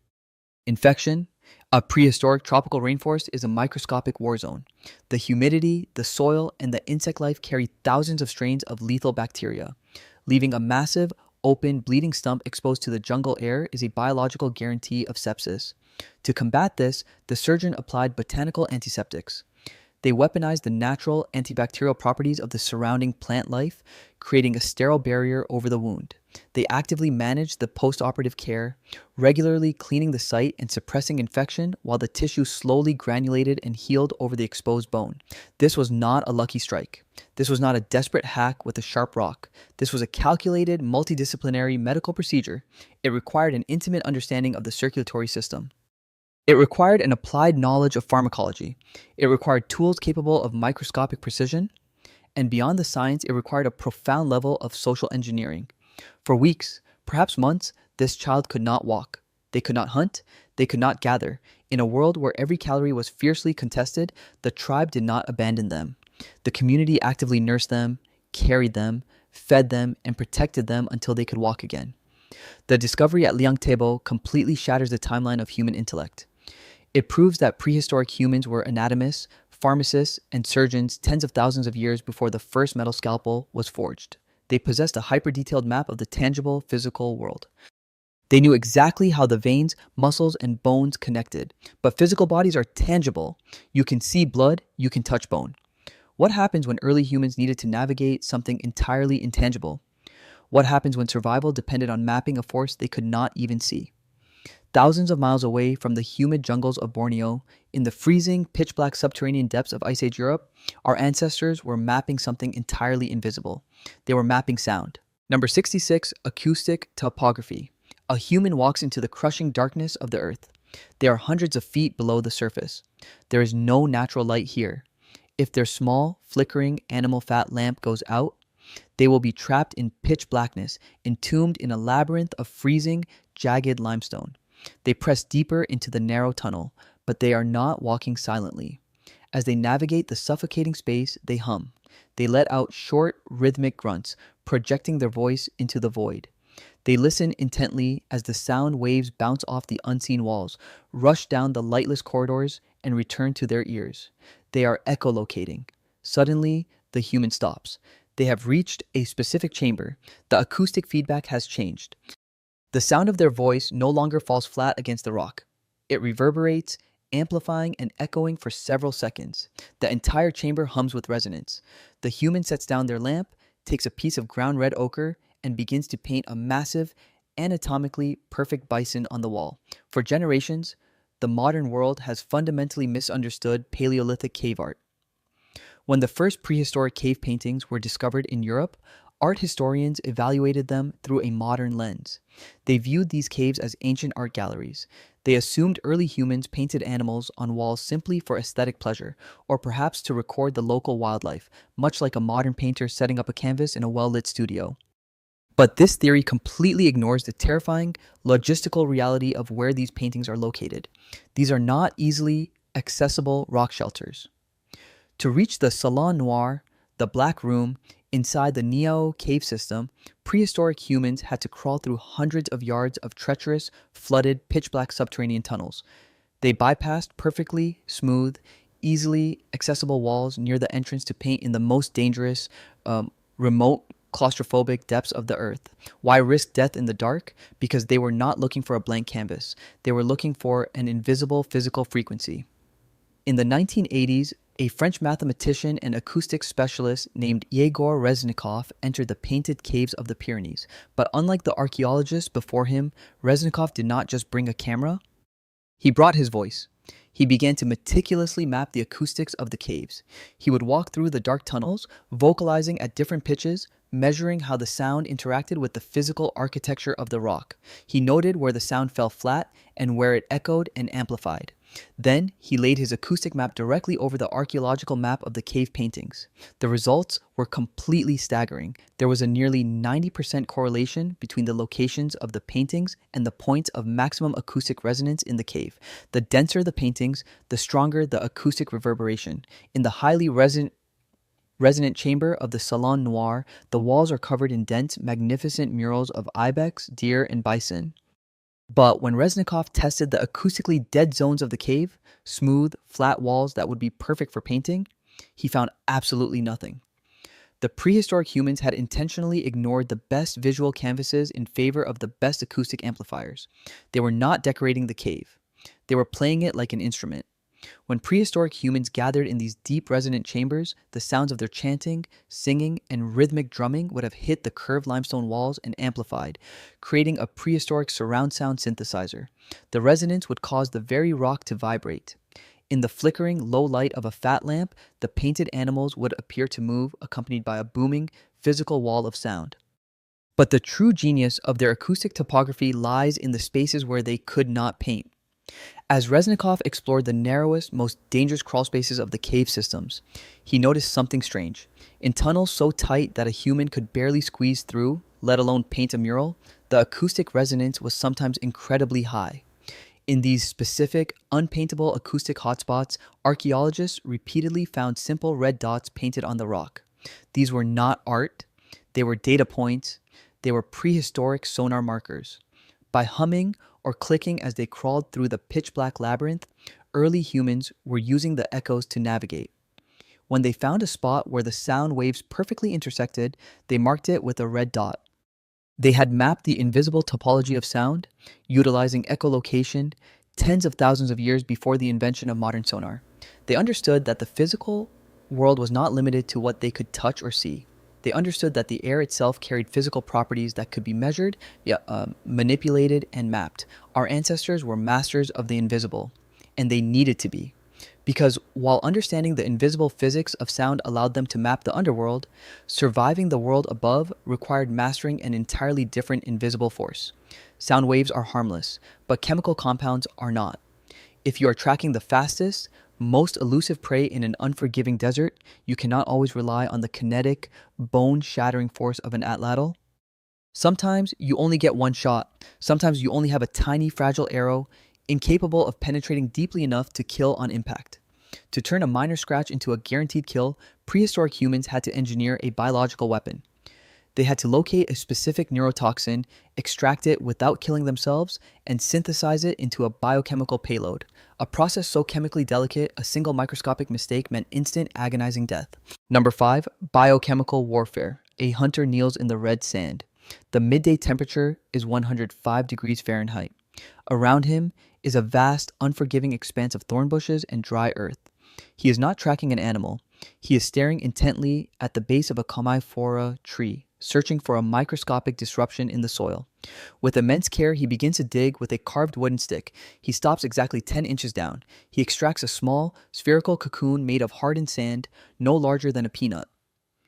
infection. A prehistoric tropical rainforest is a microscopic war zone. The humidity, the soil, and the insect life carry thousands of strains of lethal bacteria. Leaving a massive, open, bleeding stump exposed to the jungle air is a biological guarantee of sepsis. To combat this, the surgeon applied botanical antiseptics. They weaponized the natural antibacterial properties of the surrounding plant life, creating a sterile barrier over the wound. They actively managed the post-operative care, regularly cleaning the site and suppressing infection while the tissue slowly granulated and healed over the exposed bone. This was not a lucky strike. This was not a desperate hack with a sharp rock. This was a calculated, multidisciplinary medical procedure. It required an intimate understanding of the circulatory system. It required an applied knowledge of pharmacology. It required tools capable of microscopic precision. And beyond the science, it required a profound level of social engineering. For weeks, perhaps months, this child could not walk. They could not hunt. They could not gather. In a world where every calorie was fiercely contested, the tribe did not abandon them. The community actively nursed them, carried them, fed them, and protected them until they could walk again. The discovery at Liangtebo completely shatters the timeline of human intellect. It proves that prehistoric humans were anatomists, pharmacists, and surgeons tens of thousands of years before the first metal scalpel was forged. They possessed a hyper-detailed map of the tangible, physical world. They knew exactly how the veins, muscles, and bones connected. But physical bodies are tangible. You can see blood, you can touch bone. What happens when early humans needed to navigate something entirely intangible? What happens when survival depended on mapping a force they could not even see? Thousands of miles away from the humid jungles of Borneo, in the freezing, pitch-black subterranean depths of Ice Age Europe, our ancestors were mapping something entirely invisible. They were mapping sound. Number 66, acoustic topography. A human walks into the crushing darkness of the earth. They are hundreds of feet below the surface. There is no natural light here. If their small, flickering animal fat lamp goes out, they will be trapped in pitch blackness, entombed in a labyrinth of freezing, jagged limestone. They press deeper into the narrow tunnel, but they are not walking silently. As they navigate the suffocating space, they hum. They let out short, rhythmic grunts, projecting their voice into the void. They listen intently as the sound waves bounce off the unseen walls, rush down the lightless corridors, and return to their ears. They are echolocating. Suddenly, the human stops. They have reached a specific chamber. The acoustic feedback has changed. The sound of their voice no longer falls flat against the rock. It reverberates, amplifying and echoing for several seconds. The entire chamber hums with resonance. The human sets down their lamp, takes a piece of ground red ochre, and begins to paint a massive, anatomically perfect bison on the wall. For generations, the modern world has fundamentally misunderstood Paleolithic cave art. When the first prehistoric cave paintings were discovered in Europe, art historians evaluated them through a modern lens. They viewed these caves as ancient art galleries. They assumed early humans painted animals on walls simply for aesthetic pleasure, or perhaps to record the local wildlife, much like a modern painter setting up a canvas in a well-lit studio. But this theory completely ignores the terrifying logistical reality of where these paintings are located. These are not easily accessible rock shelters. To reach the Salon Noir, the Black Room, inside the Niao cave system, prehistoric humans had to crawl through hundreds of yards of treacherous, flooded, pitch-black subterranean tunnels. They bypassed perfectly smooth, easily accessible walls near the entrance to paint in the most dangerous, remote, claustrophobic depths of the earth. Why risk death in the dark? Because they were not looking for a blank canvas. They were looking for an invisible physical frequency. In the 1980s, a French mathematician and acoustics specialist named Yegor Reznikov entered the painted caves of the Pyrenees. But unlike the archaeologists before him, Reznikov did not just bring a camera. He brought his voice. He began to meticulously map the acoustics of the caves. He would walk through the dark tunnels, vocalizing at different pitches, measuring how the sound interacted with the physical architecture of the rock. He noted where the sound fell flat and where it echoed and amplified. Then he laid his acoustic map directly over the archaeological map of the cave paintings. The results were completely staggering. There was a nearly 90% correlation between the locations of the paintings and the points of maximum acoustic resonance in the cave. The denser the paintings, the stronger the acoustic reverberation. In the highly resonant chamber of the Salon Noir, the walls are covered in dense, magnificent murals of ibex, deer, and bison. But when Reznikov tested the acoustically dead zones of the cave, smooth, flat walls that would be perfect for painting, he found absolutely nothing. The prehistoric humans had intentionally ignored the best visual canvases in favor of the best acoustic amplifiers. They were not decorating the cave. They were playing it like an instrument. When prehistoric humans gathered in these deep resonant chambers, the sounds of their chanting, singing, and rhythmic drumming would have hit the curved limestone walls and amplified, creating a prehistoric surround sound synthesizer. The resonance would cause the very rock to vibrate. In the flickering low light of a fat lamp, the painted animals would appear to move, accompanied by a booming, physical wall of sound. But the true genius of their acoustic topography lies in the spaces where they could not paint. As Reznikov explored the narrowest, most dangerous crawl spaces of the cave systems, he noticed something strange. In tunnels so tight that a human could barely squeeze through, let alone paint a mural, the acoustic resonance was sometimes incredibly high. In these specific, unpaintable acoustic hotspots, archaeologists repeatedly found simple red dots painted on the rock. These were not art, they were data points, they were prehistoric sonar markers. By humming or clicking as they crawled through the pitch-black labyrinth, early humans were using the echoes to navigate. When they found a spot where the sound waves perfectly intersected, they marked it with a red dot. They had mapped the invisible topology of sound, utilizing echolocation, tens of thousands of years before the invention of modern sonar. They understood that the physical world was not limited to what they could touch or see. They understood that the air itself carried physical properties that could be measured, manipulated, and mapped. Our ancestors were masters of the invisible, and they needed to be. Because while understanding the invisible physics of sound allowed them to map the underworld, surviving the world above required mastering an entirely different invisible force. Sound waves are harmless, but chemical compounds are not. If you are tracking the fastest, most elusive prey in an unforgiving desert, you cannot always rely on the kinetic, bone-shattering force of an atlatl. Sometimes you only get one shot. Sometimes you only have a tiny, fragile arrow, incapable of penetrating deeply enough to kill on impact. To turn a minor scratch into a guaranteed kill, prehistoric humans had to engineer a biological weapon. They had to locate a specific neurotoxin, extract it without killing themselves, and synthesize it into a biochemical payload. A process so chemically delicate, a single microscopic mistake meant instant agonizing death. Number 5, biochemical warfare. A hunter kneels in the red sand. The midday temperature is 105 degrees Fahrenheit. Around him is a vast, unforgiving expanse of thorn bushes and dry earth. He is not tracking an animal. He is staring intently at the base of a commiphora tree, searching for a microscopic disruption in the soil. With immense care, he begins to dig with a carved wooden stick. He stops exactly 10 inches down. He extracts a small, spherical cocoon made of hardened sand, no larger than a peanut.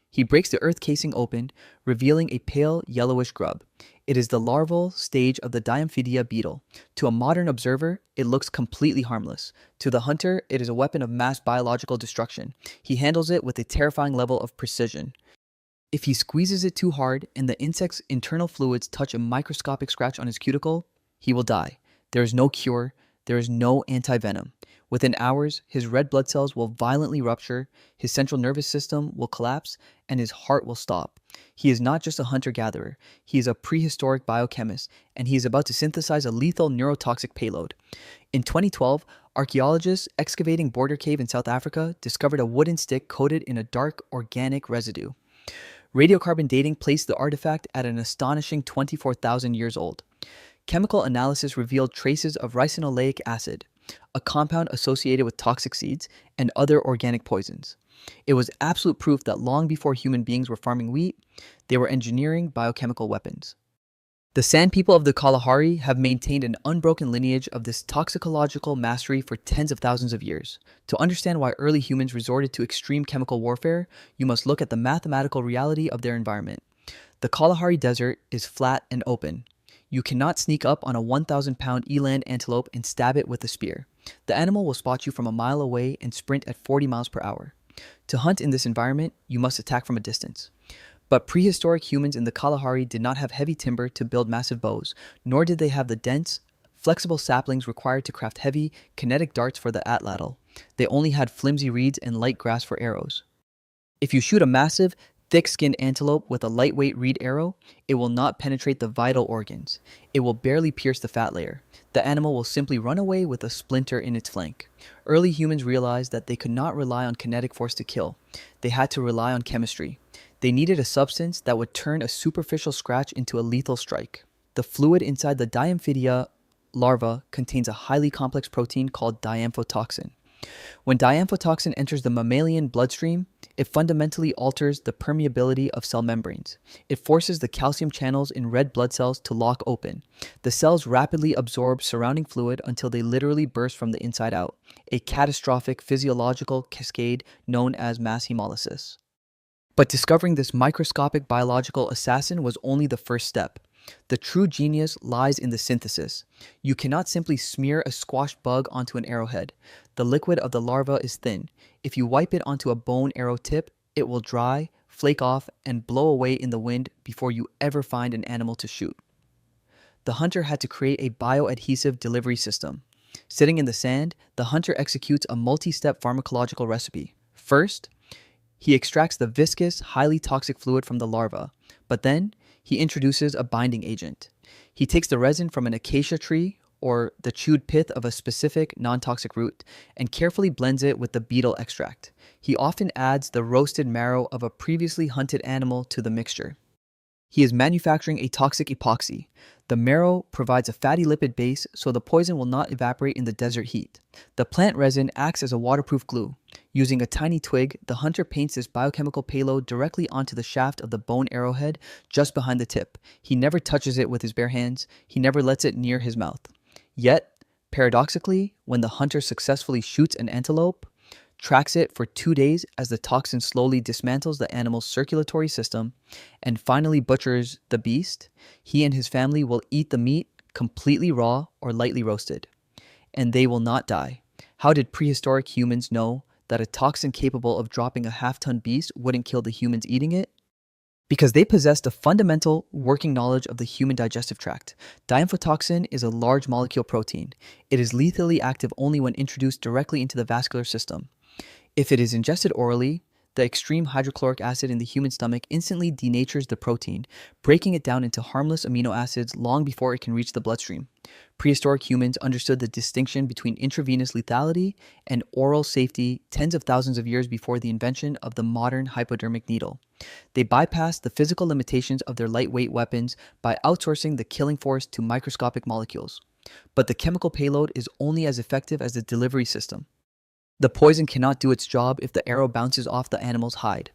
He breaks the earth casing open, revealing a pale, yellowish grub. It is the larval stage of the Diamphidia beetle. To a modern observer, it looks completely harmless. To the hunter, it is a weapon of mass biological destruction. He handles it with a terrifying level of precision. If he squeezes it too hard and the insect's internal fluids touch a microscopic scratch on his cuticle, he will die. There is no cure. There is no antivenom. Within hours, his red blood cells will violently rupture, his central nervous system will collapse, and his heart will stop. He is not just a hunter-gatherer. He is a prehistoric biochemist, and he is about to synthesize a lethal neurotoxic payload. In 2012, archaeologists excavating Border Cave in South Africa discovered a wooden stick coated in a dark organic residue. Radiocarbon dating placed the artifact at an astonishing 24,000 years old. Chemical analysis revealed traces of ricinoleic acid, a compound associated with toxic seeds and other organic poisons. It was absolute proof that long before human beings were farming wheat, they were engineering biochemical weapons. The Sand people of the Kalahari have maintained an unbroken lineage of this toxicological mastery for tens of thousands of years. To understand why early humans resorted to extreme chemical warfare, you must look at the mathematical reality of their environment. The Kalahari Desert is flat and open. You cannot sneak up on a 1,000-pound eland antelope and stab it with a spear. The animal will spot you from a mile away and sprint at 40 miles per hour. To hunt in this environment, you must attack from a distance. But prehistoric humans in the Kalahari did not have heavy timber to build massive bows, nor did they have the dense, flexible saplings required to craft heavy, kinetic darts for the atlatl. They only had flimsy reeds and light grass for arrows. If you shoot a massive, thick-skinned antelope with a lightweight reed arrow, it will not penetrate the vital organs. It will barely pierce the fat layer. The animal will simply run away with a splinter in its flank. Early humans realized that they could not rely on kinetic force to kill. They had to rely on chemistry. They needed a substance that would turn a superficial scratch into a lethal strike. The fluid inside the Diamphidia larva contains a highly complex protein called diamphotoxin. When diamphotoxin enters the mammalian bloodstream, it fundamentally alters the permeability of cell membranes. It forces the calcium channels in red blood cells to lock open. The cells rapidly absorb surrounding fluid until they literally burst from the inside out, a catastrophic physiological cascade known as mass hemolysis. But discovering this microscopic biological assassin was only the first step. The true genius lies in the synthesis. You cannot simply smear a squashed bug onto an arrowhead. The liquid of the larva is thin. If you wipe it onto a bone arrow tip, it will dry, flake off, and blow away in the wind before you ever find an animal to shoot. The hunter had to create a bioadhesive delivery system. Sitting in the sand, the hunter executes a multi-step pharmacological recipe. First, he extracts the viscous, highly toxic fluid from the larva, but then he introduces a binding agent. He takes the resin from an acacia tree or the chewed pith of a specific non-toxic root and carefully blends it with the beetle extract. He often adds the roasted marrow of a previously hunted animal to the mixture. He is manufacturing a toxic epoxy. The marrow provides a fatty lipid base so the poison will not evaporate in the desert heat. The plant resin acts as a waterproof glue. Using a tiny twig, the hunter paints this biochemical payload directly onto the shaft of the bone arrowhead just behind the tip. He never touches it with his bare hands. He never lets it near his mouth. Yet, paradoxically, when the hunter successfully shoots an antelope, tracks it for 2 days as the toxin slowly dismantles the animal's circulatory system, and finally butchers the beast, he and his family will eat the meat completely raw or lightly roasted. And they will not die. How did prehistoric humans know that a toxin capable of dropping a half-ton beast wouldn't kill the humans eating it? Because they possessed a fundamental working knowledge of the human digestive tract. Diamphotoxin is a large molecule protein. It is lethally active only when introduced directly into the vascular system. If it is ingested orally, the extreme hydrochloric acid in the human stomach instantly denatures the protein, breaking it down into harmless amino acids long before it can reach the bloodstream. Prehistoric humans understood the distinction between intravenous lethality and oral safety tens of thousands of years before the invention of the modern hypodermic needle. They bypassed the physical limitations of their lightweight weapons by outsourcing the killing force to microscopic molecules. But the chemical payload is only as effective as the delivery system. The poison cannot do its job if the arrow bounces off the animal's hide.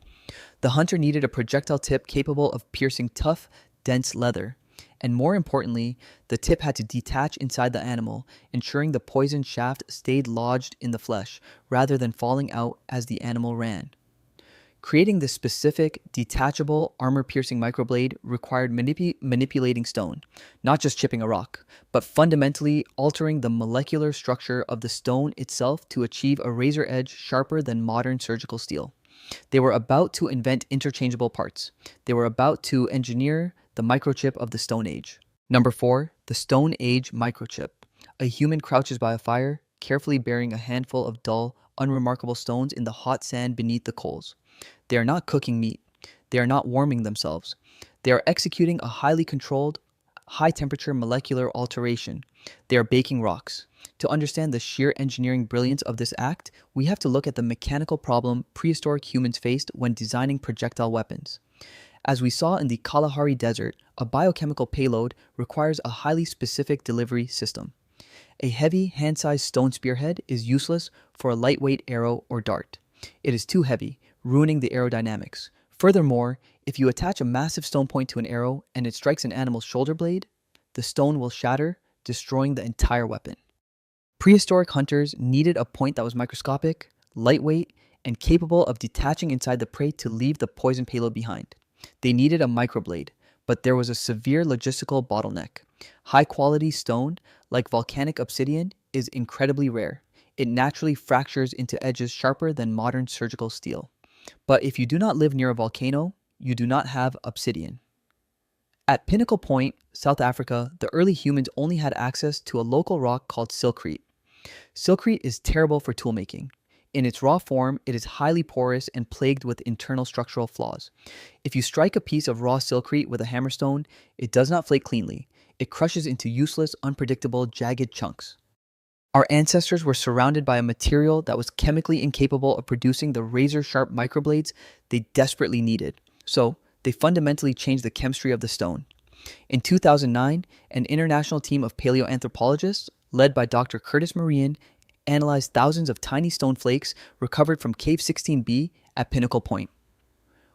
The hunter needed a projectile tip capable of piercing tough, dense leather. And more importantly, the tip had to detach inside the animal, ensuring the poison shaft stayed lodged in the flesh rather than falling out as the animal ran. Creating this specific, detachable, armor-piercing microblade required manipulating stone, not just chipping a rock, but fundamentally altering the molecular structure of the stone itself to achieve a razor edge sharper than modern surgical steel. They were about to invent interchangeable parts. They were about to engineer the microchip of the Stone Age. Number 4, the Stone Age microchip. A human crouches by a fire, carefully burying a handful of dull, unremarkable stones in the hot sand beneath the coals. They are not cooking meat. They are not warming themselves. They are executing a highly controlled, high-temperature molecular alteration. They are baking rocks. To understand the sheer engineering brilliance of this act, we have to look at the mechanical problem prehistoric humans faced when designing projectile weapons. As we saw in the Kalahari Desert, a biochemical payload requires a highly specific delivery system. A heavy, hand-sized stone spearhead is useless for a lightweight arrow or dart. It is too heavy, ruining the aerodynamics. Furthermore, if you attach a massive stone point to an arrow and it strikes an animal's shoulder blade, the stone will shatter, destroying the entire weapon. Prehistoric hunters needed a point that was microscopic, lightweight, and capable of detaching inside the prey to leave the poison payload behind. They needed a microblade, but there was a severe logistical bottleneck. High-quality stone, like volcanic obsidian, is incredibly rare. It naturally fractures into edges sharper than modern surgical steel. But if you do not live near a volcano, you do not have obsidian. At Pinnacle Point, South Africa, the early humans only had access to a local rock called silkrete. Silkrete is terrible for toolmaking. In its raw form, it is highly porous and plagued with internal structural flaws. If you strike a piece of raw silkrete with a hammerstone, it does not flake cleanly. It crushes into useless, unpredictable, jagged chunks. Our ancestors were surrounded by a material that was chemically incapable of producing the razor-sharp microblades they desperately needed. So, they fundamentally changed the chemistry of the stone. In 2009, an international team of paleoanthropologists, led by Dr. Curtis Marian, analyzed thousands of tiny stone flakes recovered from Cave 16B at Pinnacle Point.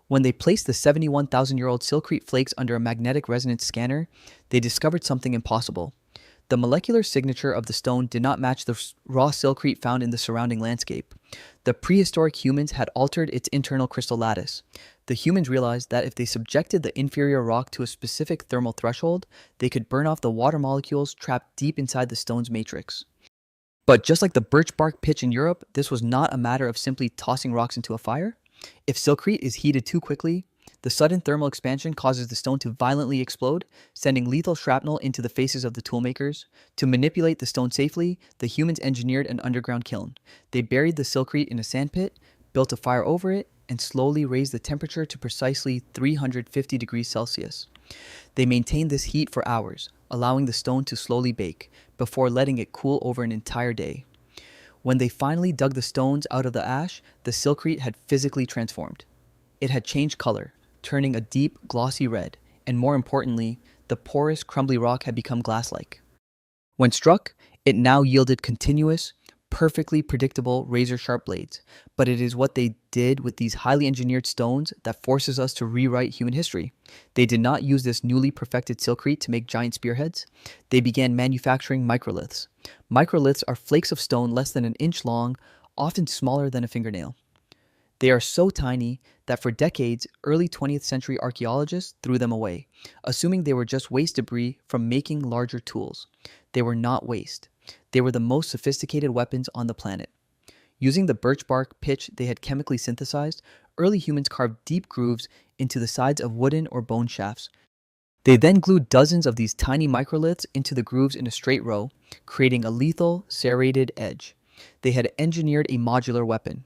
When they placed the 71,000-year-old silkrete flakes under a magnetic resonance scanner, they discovered something impossible. The molecular signature of the stone did not match the raw silkrete found in the surrounding landscape. The prehistoric humans had altered its internal crystal lattice. The humans realized that if they subjected the inferior rock to a specific thermal threshold, they could burn off the water molecules trapped deep inside the stone's matrix. But just like the birch bark pitch in Europe, this was not a matter of simply tossing rocks into a fire. If silkrete is heated too quickly, the sudden thermal expansion causes the stone to violently explode, sending lethal shrapnel into the faces of the toolmakers. To manipulate the stone safely, the humans engineered an underground kiln. They buried the silkrete in a sandpit, built a fire over it, and slowly raised the temperature to precisely 350 degrees Celsius. They maintained this heat for hours, allowing the stone to slowly bake, before letting it cool over an entire day. When they finally dug the stones out of the ash, the silkrete had physically transformed. It had changed color, turning a deep, glossy red, and more importantly, the porous, crumbly rock had become glass-like. When struck, it now yielded continuous, perfectly predictable razor-sharp blades. But it is what they did with these highly engineered stones that forces us to rewrite human history. They did not use this newly perfected silkrete to make giant spearheads. They began manufacturing microliths. Microliths are flakes of stone less than an inch long, often smaller than a fingernail. They are so tiny that for decades, early 20th century archaeologists threw them away, assuming they were just waste debris from making larger tools. They were not waste. They were the most sophisticated weapons on the planet. Using the birch bark pitch they had chemically synthesized, early humans carved deep grooves into the sides of wooden or bone shafts. They then glued dozens of these tiny microliths into the grooves in a straight row, creating a lethal, serrated edge. They had engineered a modular weapon.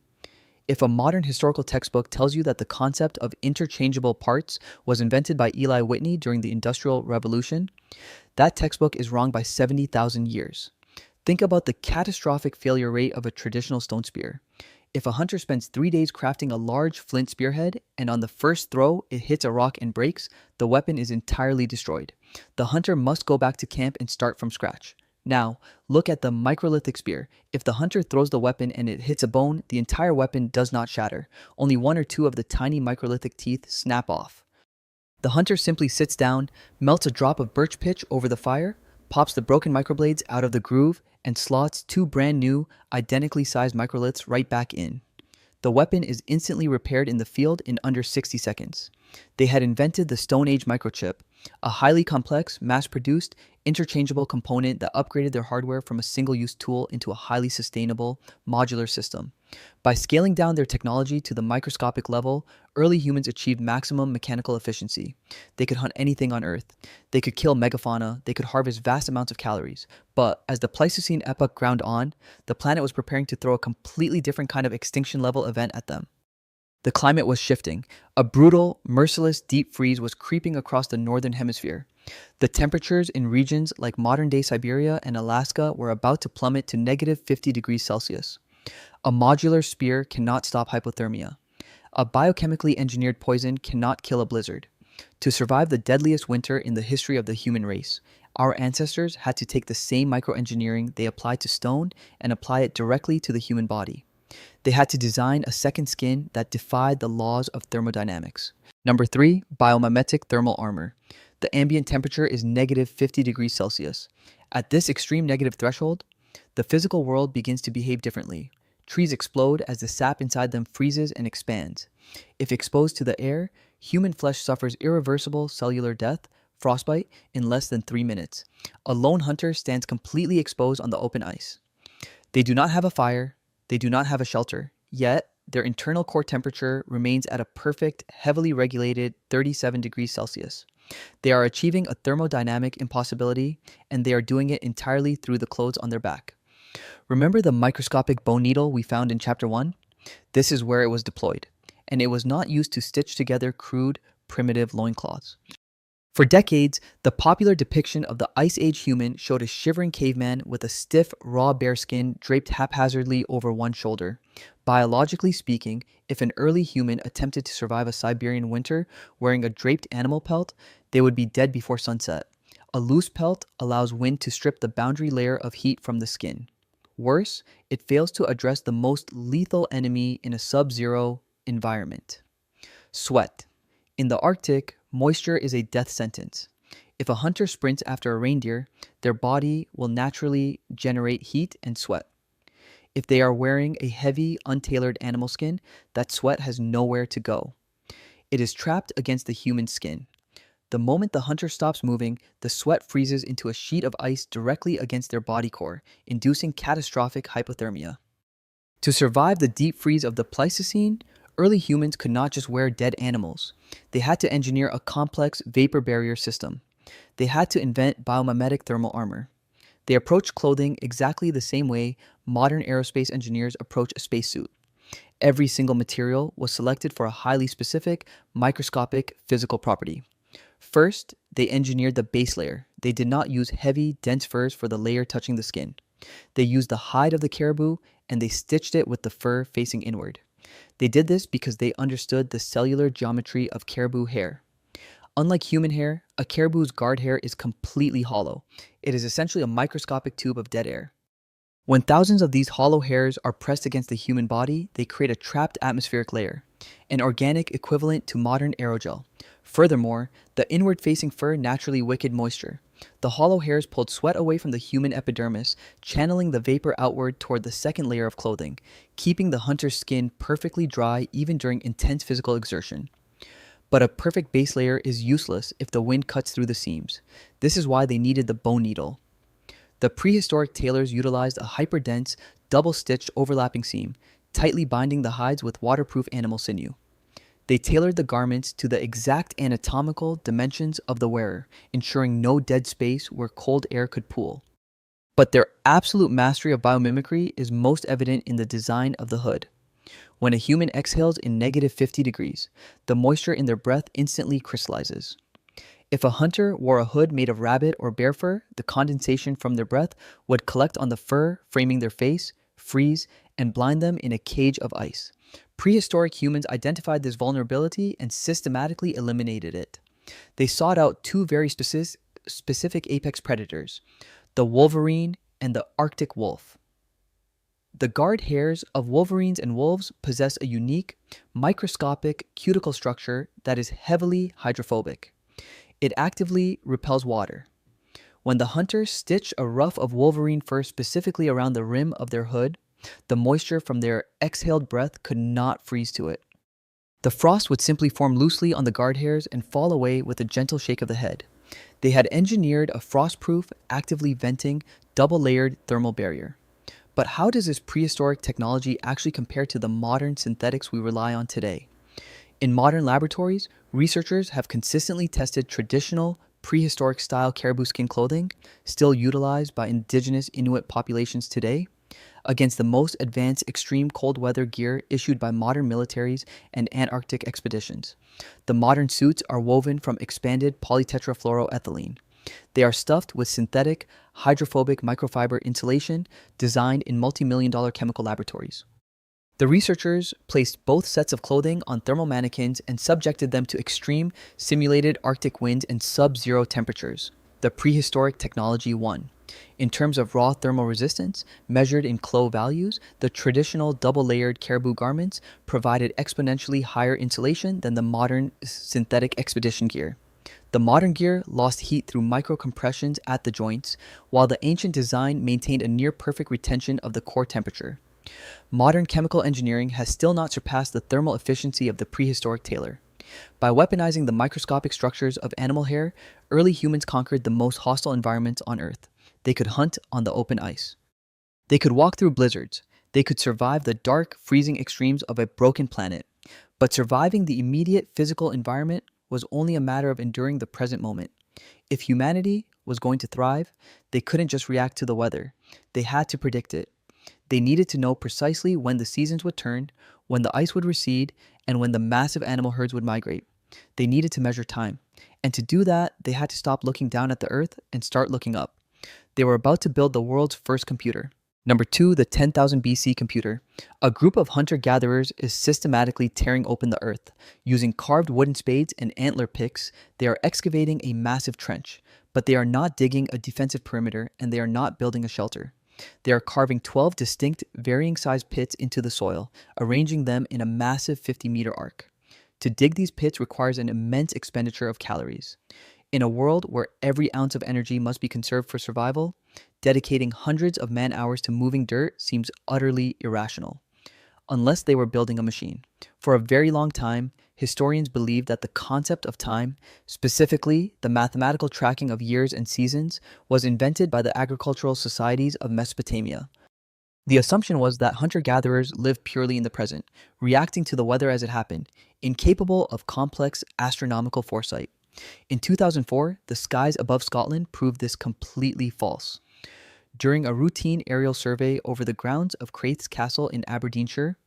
If a modern historical textbook tells you that the concept of interchangeable parts was invented by Eli Whitney during the Industrial Revolution, that textbook is wrong by 70,000 years. Think about the catastrophic failure rate of a traditional stone spear. If a hunter spends 3 days crafting a large flint spearhead and on the first throw it hits a rock and breaks, the weapon is entirely destroyed. The hunter must go back to camp and start from scratch. Now, look at the microlithic spear. If the hunter throws the weapon and it hits a bone, the entire weapon does not shatter. Only 1 or 2 of the tiny microlithic teeth snap off. The hunter simply sits down, melts a drop of birch pitch over the fire, pops the broken microblades out of the groove, and slots 2 brand new, identically sized microliths right back in. The weapon is instantly repaired in the field in under 60 seconds. They had invented the Stone Age microchip, a highly complex, mass-produced, interchangeable component that upgraded their hardware from a single-use tool into a highly sustainable, modular system. By scaling down their technology to the microscopic level, early humans achieved maximum mechanical efficiency. They could hunt anything on Earth. They could kill megafauna. They could harvest vast amounts of calories. But as the Pleistocene epoch ground on, the planet was preparing to throw a completely different kind of extinction-level event at them. The climate was shifting. A brutal, merciless deep freeze was creeping across the northern hemisphere. The temperatures in regions like modern-day Siberia and Alaska were about to plummet to negative 50 degrees Celsius. A modular spear cannot stop hypothermia. A biochemically engineered poison cannot kill a blizzard. To survive the deadliest winter in the history of the human race, our ancestors had to take the same microengineering they applied to stone and apply it directly to the human body. They had to design a second skin that defied the laws of thermodynamics. Number 3, biomimetic thermal armor. The ambient temperature is negative 50 degrees Celsius. At this extreme negative threshold, the physical world begins to behave differently. Trees explode as the sap inside them freezes and expands. If exposed to the air, human flesh suffers irreversible cellular death, frostbite, in less than 3 minutes. A lone hunter stands completely exposed on the open ice. They do not have a fire, they do not have a shelter, yet their internal core temperature remains at a perfect, heavily regulated 37 degrees Celsius. They are achieving a thermodynamic impossibility, and they are doing it entirely through the clothes on their back. Remember the microscopic bone needle we found in Chapter 1? This is where it was deployed, and it was not used to stitch together crude, primitive loincloths. For decades, the popular depiction of the Ice Age human showed a shivering caveman with a stiff, raw bear skin draped haphazardly over one shoulder. Biologically speaking, if an early human attempted to survive a Siberian winter wearing a draped animal pelt, they would be dead before sunset. A loose pelt allows wind to strip the boundary layer of heat from the skin. Worse, it fails to address the most lethal enemy in a sub-zero environment: sweat. In the Arctic, moisture is a death sentence. If a hunter sprints after a reindeer, their body will naturally generate heat and sweat. If they are wearing a heavy, untailored animal skin, that sweat has nowhere to go. It is trapped against the human skin. The moment the hunter stops moving, the sweat freezes into a sheet of ice directly against their body core, inducing catastrophic hypothermia. To survive the deep freeze of the Pleistocene, early humans could not just wear dead animals. They had to engineer a complex vapor barrier system. They had to invent biomimetic thermal armor. They approached clothing exactly the same way modern aerospace engineers approach a spacesuit. Every single material was selected for a highly specific, microscopic physical property. First, they engineered the base layer. They did not use heavy, dense furs for the layer touching the skin. They used the hide of the caribou, and they stitched it with the fur facing inward. They did this because they understood the cellular geometry of caribou hair. Unlike human hair, a caribou's guard hair is completely hollow. It is essentially a microscopic tube of dead air. When thousands of these hollow hairs are pressed against the human body, they create a trapped atmospheric layer, an organic equivalent to modern aerogel. Furthermore, the inward-facing fur naturally wickeded moisture. The hollow hairs pulled sweat away from the human epidermis, channeling the vapor outward toward the second layer of clothing, keeping the hunter's skin perfectly dry even during intense physical exertion. But a perfect base layer is useless if the wind cuts through the seams. This is why they needed the bone needle. The prehistoric tailors utilized a hyperdense, double-stitched overlapping seam, tightly binding the hides with waterproof animal sinew. They tailored the garments to the exact anatomical dimensions of the wearer, ensuring no dead space where cold air could pool. But their absolute mastery of biomimicry is most evident in the design of the hood. When a human exhales in negative 50 degrees, the moisture in their breath instantly crystallizes. If a hunter wore a hood made of rabbit or bear fur, the condensation from their breath would collect on the fur, framing their face, freeze, and blind them in a cage of ice. Prehistoric humans identified this vulnerability and systematically eliminated it. They sought out two very specific apex predators, the wolverine and the Arctic wolf. The guard hairs of wolverines and wolves possess a unique, microscopic cuticle structure that is heavily hydrophobic. It actively repels water. When the hunters stitch a ruff of wolverine fur specifically around the rim of their hood, the moisture from their exhaled breath could not freeze to it. The frost would simply form loosely on the guard hairs and fall away with a gentle shake of the head. They had engineered a frost-proof, actively venting, double-layered thermal barrier. But how does this prehistoric technology actually compare to the modern synthetics we rely on today? In modern laboratories, researchers have consistently tested traditional, prehistoric-style caribou skin clothing, still utilized by indigenous Inuit populations today, against the most advanced extreme cold weather gear issued by modern militaries and Antarctic expeditions. The modern suits are woven from expanded polytetrafluoroethylene. They are stuffed with synthetic, hydrophobic microfiber insulation designed in multi-million-dollar chemical laboratories. The researchers placed both sets of clothing on thermal mannequins and subjected them to extreme, simulated Arctic winds and sub-zero temperatures. The prehistoric technology won. In terms of raw thermal resistance, measured in Clo values, the traditional double-layered caribou garments provided exponentially higher insulation than the modern synthetic expedition gear. The modern gear lost heat through micro-compressions at the joints, while the ancient design maintained a near-perfect retention of the core temperature. Modern chemical engineering has still not surpassed the thermal efficiency of the prehistoric tailor. By weaponizing the microscopic structures of animal hair, early humans conquered the most hostile environments on Earth. They could hunt on the open ice. They could walk through blizzards. They could survive the dark, freezing extremes of a broken planet. But surviving the immediate physical environment was only a matter of enduring the present moment. If humanity was going to thrive, they couldn't just react to the weather. They had to predict it. They needed to know precisely when the seasons would turn, when the ice would recede, and when the massive animal herds would migrate. They needed to measure time. And to do that, they had to stop looking down at the earth and start looking up. They were about to build the world's first computer. Number 2, the 10,000 BC computer. A group of hunter-gatherers is systematically tearing open the earth. Using carved wooden spades and antler picks, they are excavating a massive trench. But they are not digging a defensive perimeter, and they are not building a shelter. They are carving 12 distinct, varying-sized pits into the soil, arranging them in a massive 50-meter arc. To dig these pits requires an immense expenditure of calories. In a world where every ounce of energy must be conserved for survival, dedicating hundreds of man-hours to moving dirt seems utterly irrational. Unless they were building a machine. For a very long time, historians believed that the concept of time, specifically the mathematical tracking of years and seasons, was invented by the agricultural societies of Mesopotamia. The assumption was that hunter-gatherers lived purely in the present, reacting to the weather as it happened, incapable of complex astronomical foresight. In 2004, the skies above Scotland proved this completely false. During a routine aerial survey over the grounds of Craith's Castle in Aberdeenshire,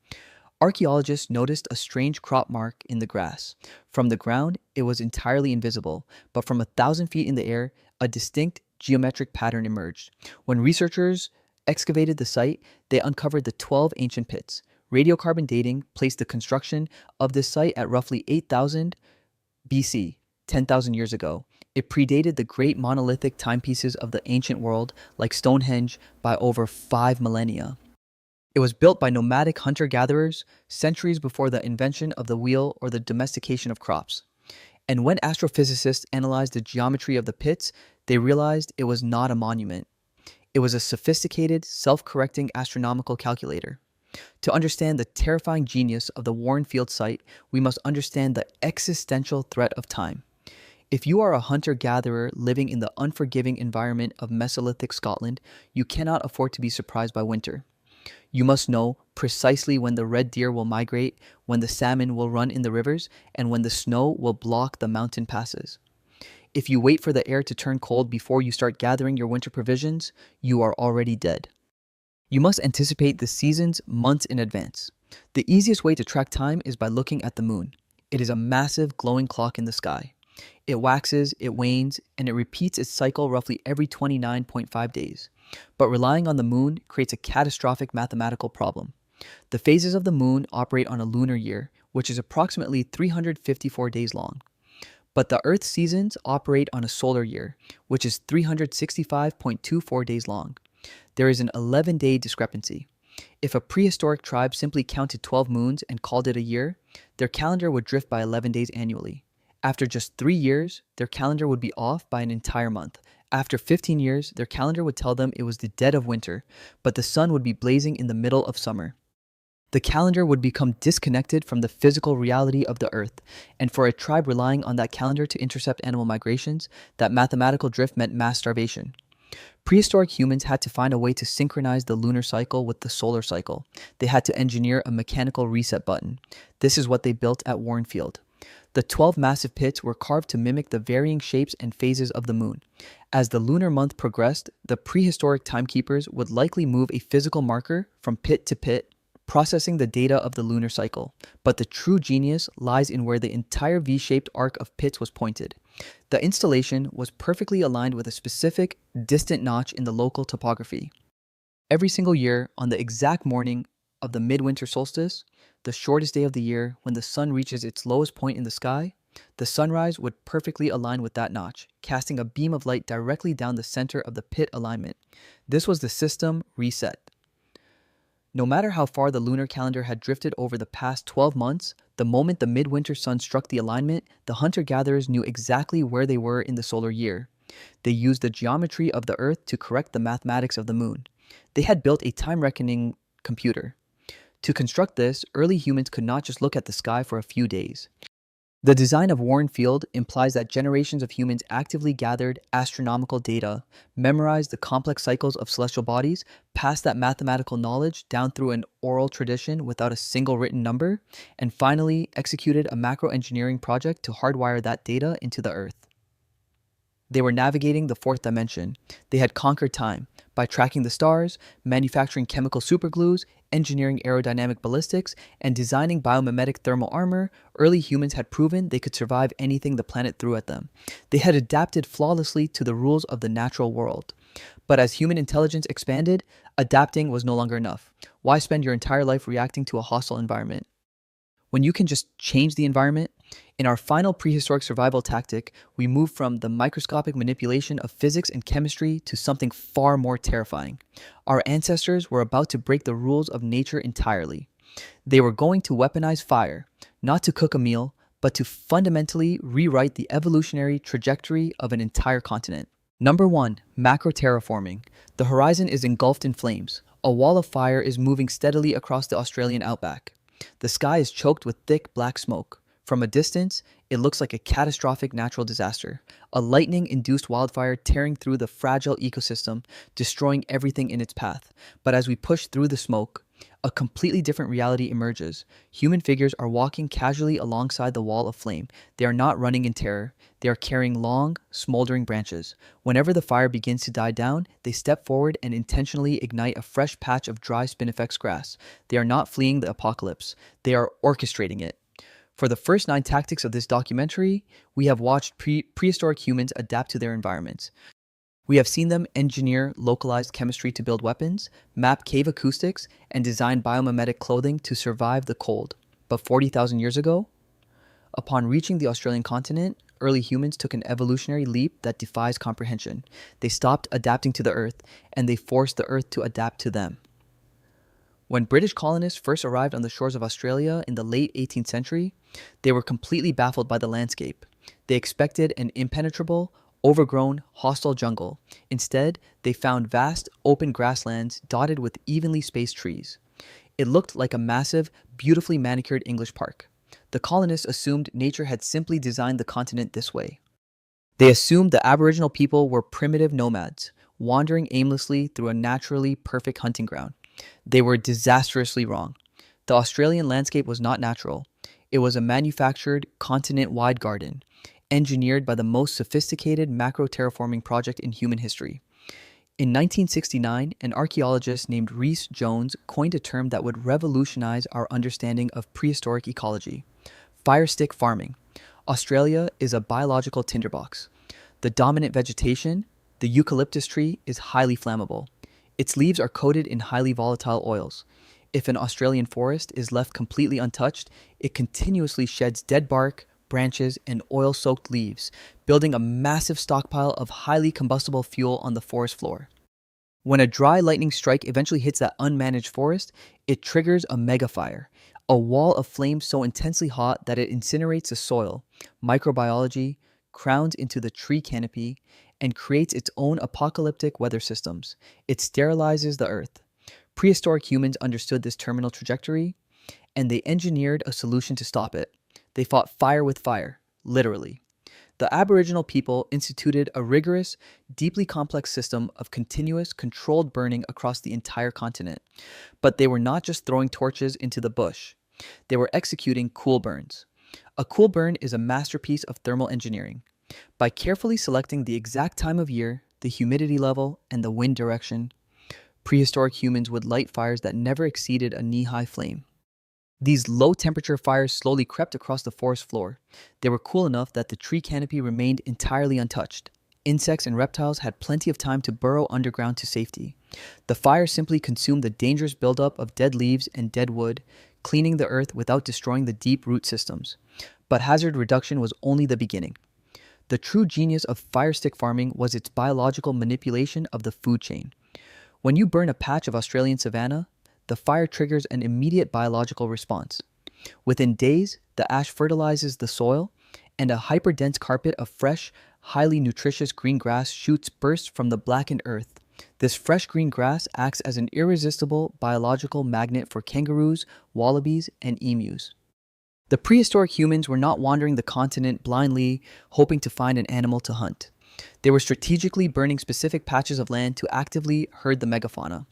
archaeologists noticed a strange crop mark in the grass. From the ground, it was entirely invisible, but from 1,000 feet in the air, a distinct geometric pattern emerged. When researchers excavated the site, they uncovered the 12 ancient pits. Radiocarbon dating placed the construction of this site at roughly 8,000 BC. 10,000 years ago. It predated the great monolithic timepieces of the ancient world, like Stonehenge, by over 5 millennia. It was built by nomadic hunter-gatherers centuries before the invention of the wheel or the domestication of crops. And when astrophysicists analyzed the geometry of the pits, they realized it was not a monument. It was a sophisticated, self-correcting astronomical calculator. To understand the terrifying genius of the Warrenfield site, we must understand the existential threat of time. If you are a hunter-gatherer living in the unforgiving environment of Mesolithic Scotland, you cannot afford to be surprised by winter. You must know precisely when the red deer will migrate, when the salmon will run in the rivers, and when the snow will block the mountain passes. If you wait for the air to turn cold before you start gathering your winter provisions, you are already dead. You must anticipate the seasons months in advance. The easiest way to track time is by looking at the moon. It is a massive glowing clock in the sky. It waxes, it wanes, and it repeats its cycle roughly every 29.5 days. But relying on the moon creates a catastrophic mathematical problem. The phases of the moon operate on a lunar year, which is approximately 354 days long. But the Earth's seasons operate on a solar year, which is 365.24 days long. There is an 11-day discrepancy. If a prehistoric tribe simply counted 12 moons and called it a year, their calendar would drift by 11 days annually. After just 3 years, their calendar would be off by an entire month. After 15 years, their calendar would tell them it was the dead of winter, but the sun would be blazing in the middle of summer. The calendar would become disconnected from the physical reality of the earth, and for a tribe relying on that calendar to intercept animal migrations, that mathematical drift meant mass starvation. Prehistoric humans had to find a way to synchronize the lunar cycle with the solar cycle. They had to engineer a mechanical reset button. This is what they built at Warrenfield. The 12 massive pits were carved to mimic the varying shapes and phases of the moon. As the lunar month progressed, the prehistoric timekeepers would likely move a physical marker from pit to pit, processing the data of the lunar cycle. But the true genius lies in where the entire V-shaped arc of pits was pointed. The installation was perfectly aligned with a specific, distant notch in the local topography. Every single year, on the exact morning of the midwinter solstice, the shortest day of the year, when the sun reaches its lowest point in the sky, the sunrise would perfectly align with that notch, casting a beam of light directly down the center of the pit alignment. This was the system reset. No matter how far the lunar calendar had drifted over the past 12 months, the moment the midwinter sun struck the alignment, the hunter-gatherers knew exactly where they were in the solar year. They used the geometry of the Earth to correct the mathematics of the moon. They had built a time-reckoning computer. To construct this, early humans could not just look at the sky for a few days. The design of Warren Field implies that generations of humans actively gathered astronomical data, memorized the complex cycles of celestial bodies, passed that mathematical knowledge down through an oral tradition without a single written number, and finally executed a macro engineering project to hardwire that data into the Earth. They were navigating the fourth dimension. They had conquered time by tracking the stars, manufacturing chemical superglues, engineering aerodynamic ballistics, and designing biomimetic thermal armor. Early humans had proven they could survive anything the planet threw at them. They had adapted flawlessly to the rules of the natural world. But as human intelligence expanded, adapting was no longer enough. Why spend your entire life reacting to a hostile environment when you can just change the environment? In our final prehistoric survival tactic, we move from the microscopic manipulation of physics and chemistry to something far more terrifying. Our ancestors were about to break the rules of nature entirely. They were going to weaponize fire, not to cook a meal, but to fundamentally rewrite the evolutionary trajectory of an entire continent. Number 1. Macro terraforming. The horizon is engulfed in flames. A wall of fire is moving steadily across the Australian outback. The sky is choked with thick black smoke. From a distance, it looks like a catastrophic natural disaster, a lightning-induced wildfire tearing through the fragile ecosystem, destroying everything in its path. But as we push through the smoke, a completely different reality emerges. Human figures are walking casually alongside the wall of flame. They are not running in terror. They are carrying long, smoldering branches. Whenever the fire begins to die down, they step forward and intentionally ignite a fresh patch of dry spinifex grass. They are not fleeing the apocalypse. They are orchestrating it. For the first 9 tactics of this documentary, we have watched prehistoric humans adapt to their environments. We have seen them engineer localized chemistry to build weapons, map cave acoustics, and design biomimetic clothing to survive the cold. But 40,000 years ago, upon reaching the Australian continent, early humans took an evolutionary leap that defies comprehension. They stopped adapting to the Earth, and they forced the Earth to adapt to them. When British colonists first arrived on the shores of Australia in the late 18th century, they were completely baffled by the landscape. They expected an impenetrable, overgrown, hostile jungle. Instead, they found vast, open grasslands dotted with evenly spaced trees. It looked like a massive, beautifully manicured English park. The colonists assumed nature had simply designed the continent this way. They assumed the Aboriginal people were primitive nomads, wandering aimlessly through a naturally perfect hunting ground. They were disastrously wrong. The Australian landscape was not natural. It was a manufactured, continent-wide garden, engineered by the most sophisticated macro-terraforming project in human history. In 1969, an archaeologist named Rhys Jones coined a term that would revolutionize our understanding of prehistoric ecology: fire stick farming. Australia is a biological tinderbox. The dominant vegetation, the eucalyptus tree, is highly flammable. Its leaves are coated in highly volatile oils. If an Australian forest is left completely untouched, it continuously sheds dead bark, branches, and oil-soaked leaves, building a massive stockpile of highly combustible fuel on the forest floor. When a dry lightning strike eventually hits that unmanaged forest, it triggers a megafire, a wall of flame so intensely hot that it incinerates the soil, microbiology, crowns into the tree canopy, and creates its own apocalyptic weather systems. It sterilizes the earth. Prehistoric humans understood this terminal trajectory, and they engineered a solution to stop it. They fought fire with fire, literally. The Aboriginal people instituted a rigorous, deeply complex system of continuous, controlled burning across the entire continent. But they were not just throwing torches into the bush. They were executing cool burns. A cool burn is a masterpiece of thermal engineering. By carefully selecting the exact time of year, the humidity level, and the wind direction, prehistoric humans would light fires that never exceeded a knee-high flame. These low-temperature fires slowly crept across the forest floor. They were cool enough that the tree canopy remained entirely untouched. Insects and reptiles had plenty of time to burrow underground to safety. The fire simply consumed the dangerous buildup of dead leaves and dead wood, cleaning the earth without destroying the deep root systems. But hazard reduction was only the beginning. The true genius of fire stick farming was its biological manipulation of the food chain. When you burn a patch of Australian savanna, the fire triggers an immediate biological response. Within days, the ash fertilizes the soil, and a hyperdense carpet of fresh, highly nutritious green grass shoots burst from the blackened earth. This fresh green grass acts as an irresistible biological magnet for kangaroos, wallabies, and emus. The prehistoric humans were not wandering the continent blindly, hoping to find an animal to hunt. They were strategically burning specific patches of land to actively herd the megafauna.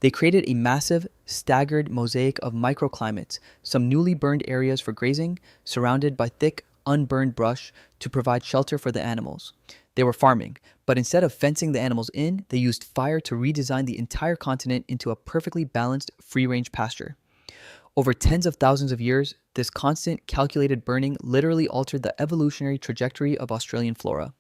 They created a massive, staggered mosaic of microclimates, some newly burned areas for grazing, surrounded by thick, unburned brush to provide shelter for the animals. They were farming, but instead of fencing the animals in, they used fire to redesign the entire continent into a perfectly balanced, free range pasture. Over tens of thousands of years, this constant, calculated burning literally altered the evolutionary trajectory of Australian flora.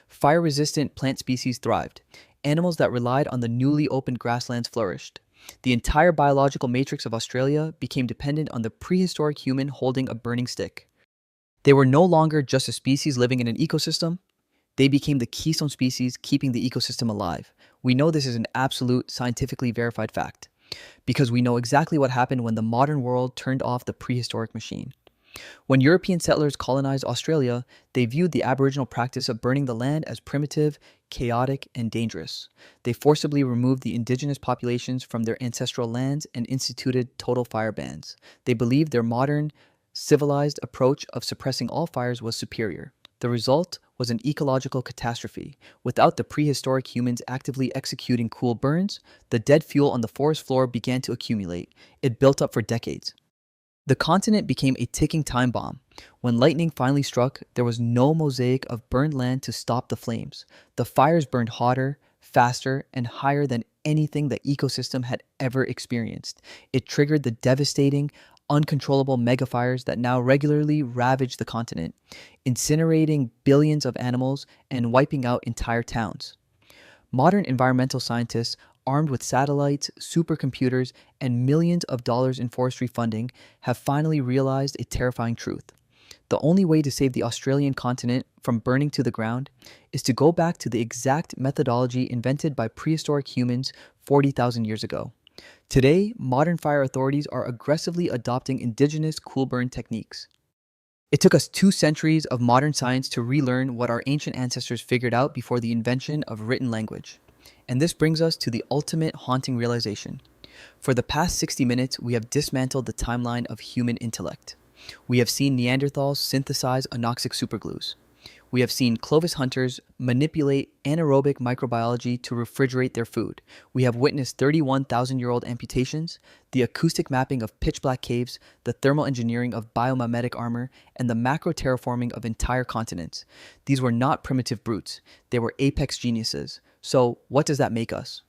Fire resistant plant species thrived. Animals that relied on the newly opened grasslands flourished. The entire biological matrix of Australia became dependent on the prehistoric human holding a burning stick. They were no longer just a species living in an ecosystem, they became the keystone species keeping the ecosystem alive. We know this is an absolute, scientifically verified fact, because we know exactly what happened when the modern world turned off the prehistoric machine. When European settlers colonized Australia, they viewed the Aboriginal practice of burning the land as primitive, chaotic, and dangerous. They forcibly removed the indigenous populations from their ancestral lands and instituted total fire bans. They believed their modern, civilized approach of suppressing all fires was superior. The result was an ecological catastrophe. Without the prehistoric humans actively executing cool burns, the dead fuel on the forest floor began to accumulate. It built up for decades. The continent became a ticking time bomb. When lightning finally struck, there was no mosaic of burned land to stop the flames. The fires burned hotter, faster, and higher than anything the ecosystem had ever experienced. It triggered the devastating, uncontrollable megafires that now regularly ravage the continent, incinerating billions of animals and wiping out entire towns. Modern environmental scientists, armed with satellites, supercomputers, and millions of dollars in forestry funding, have finally realized a terrifying truth. The only way to save the Australian continent from burning to the ground is to go back to the exact methodology invented by prehistoric humans 40,000 years ago. Today, modern fire authorities are aggressively adopting indigenous cool burn techniques. It took us 2 centuries of modern science to relearn what our ancient ancestors figured out before the invention of written language. And this brings us to the ultimate haunting realization. For the past 60 minutes, we have dismantled the timeline of human intellect. We have seen Neanderthals synthesize anoxic superglues. We have seen Clovis hunters manipulate anaerobic microbiology to refrigerate their food. We have witnessed 31,000-year-old amputations, the acoustic mapping of pitch-black caves, the thermal engineering of biomimetic armor, and the macro-terraforming of entire continents. These were not primitive brutes. They were apex geniuses. So what does that make us?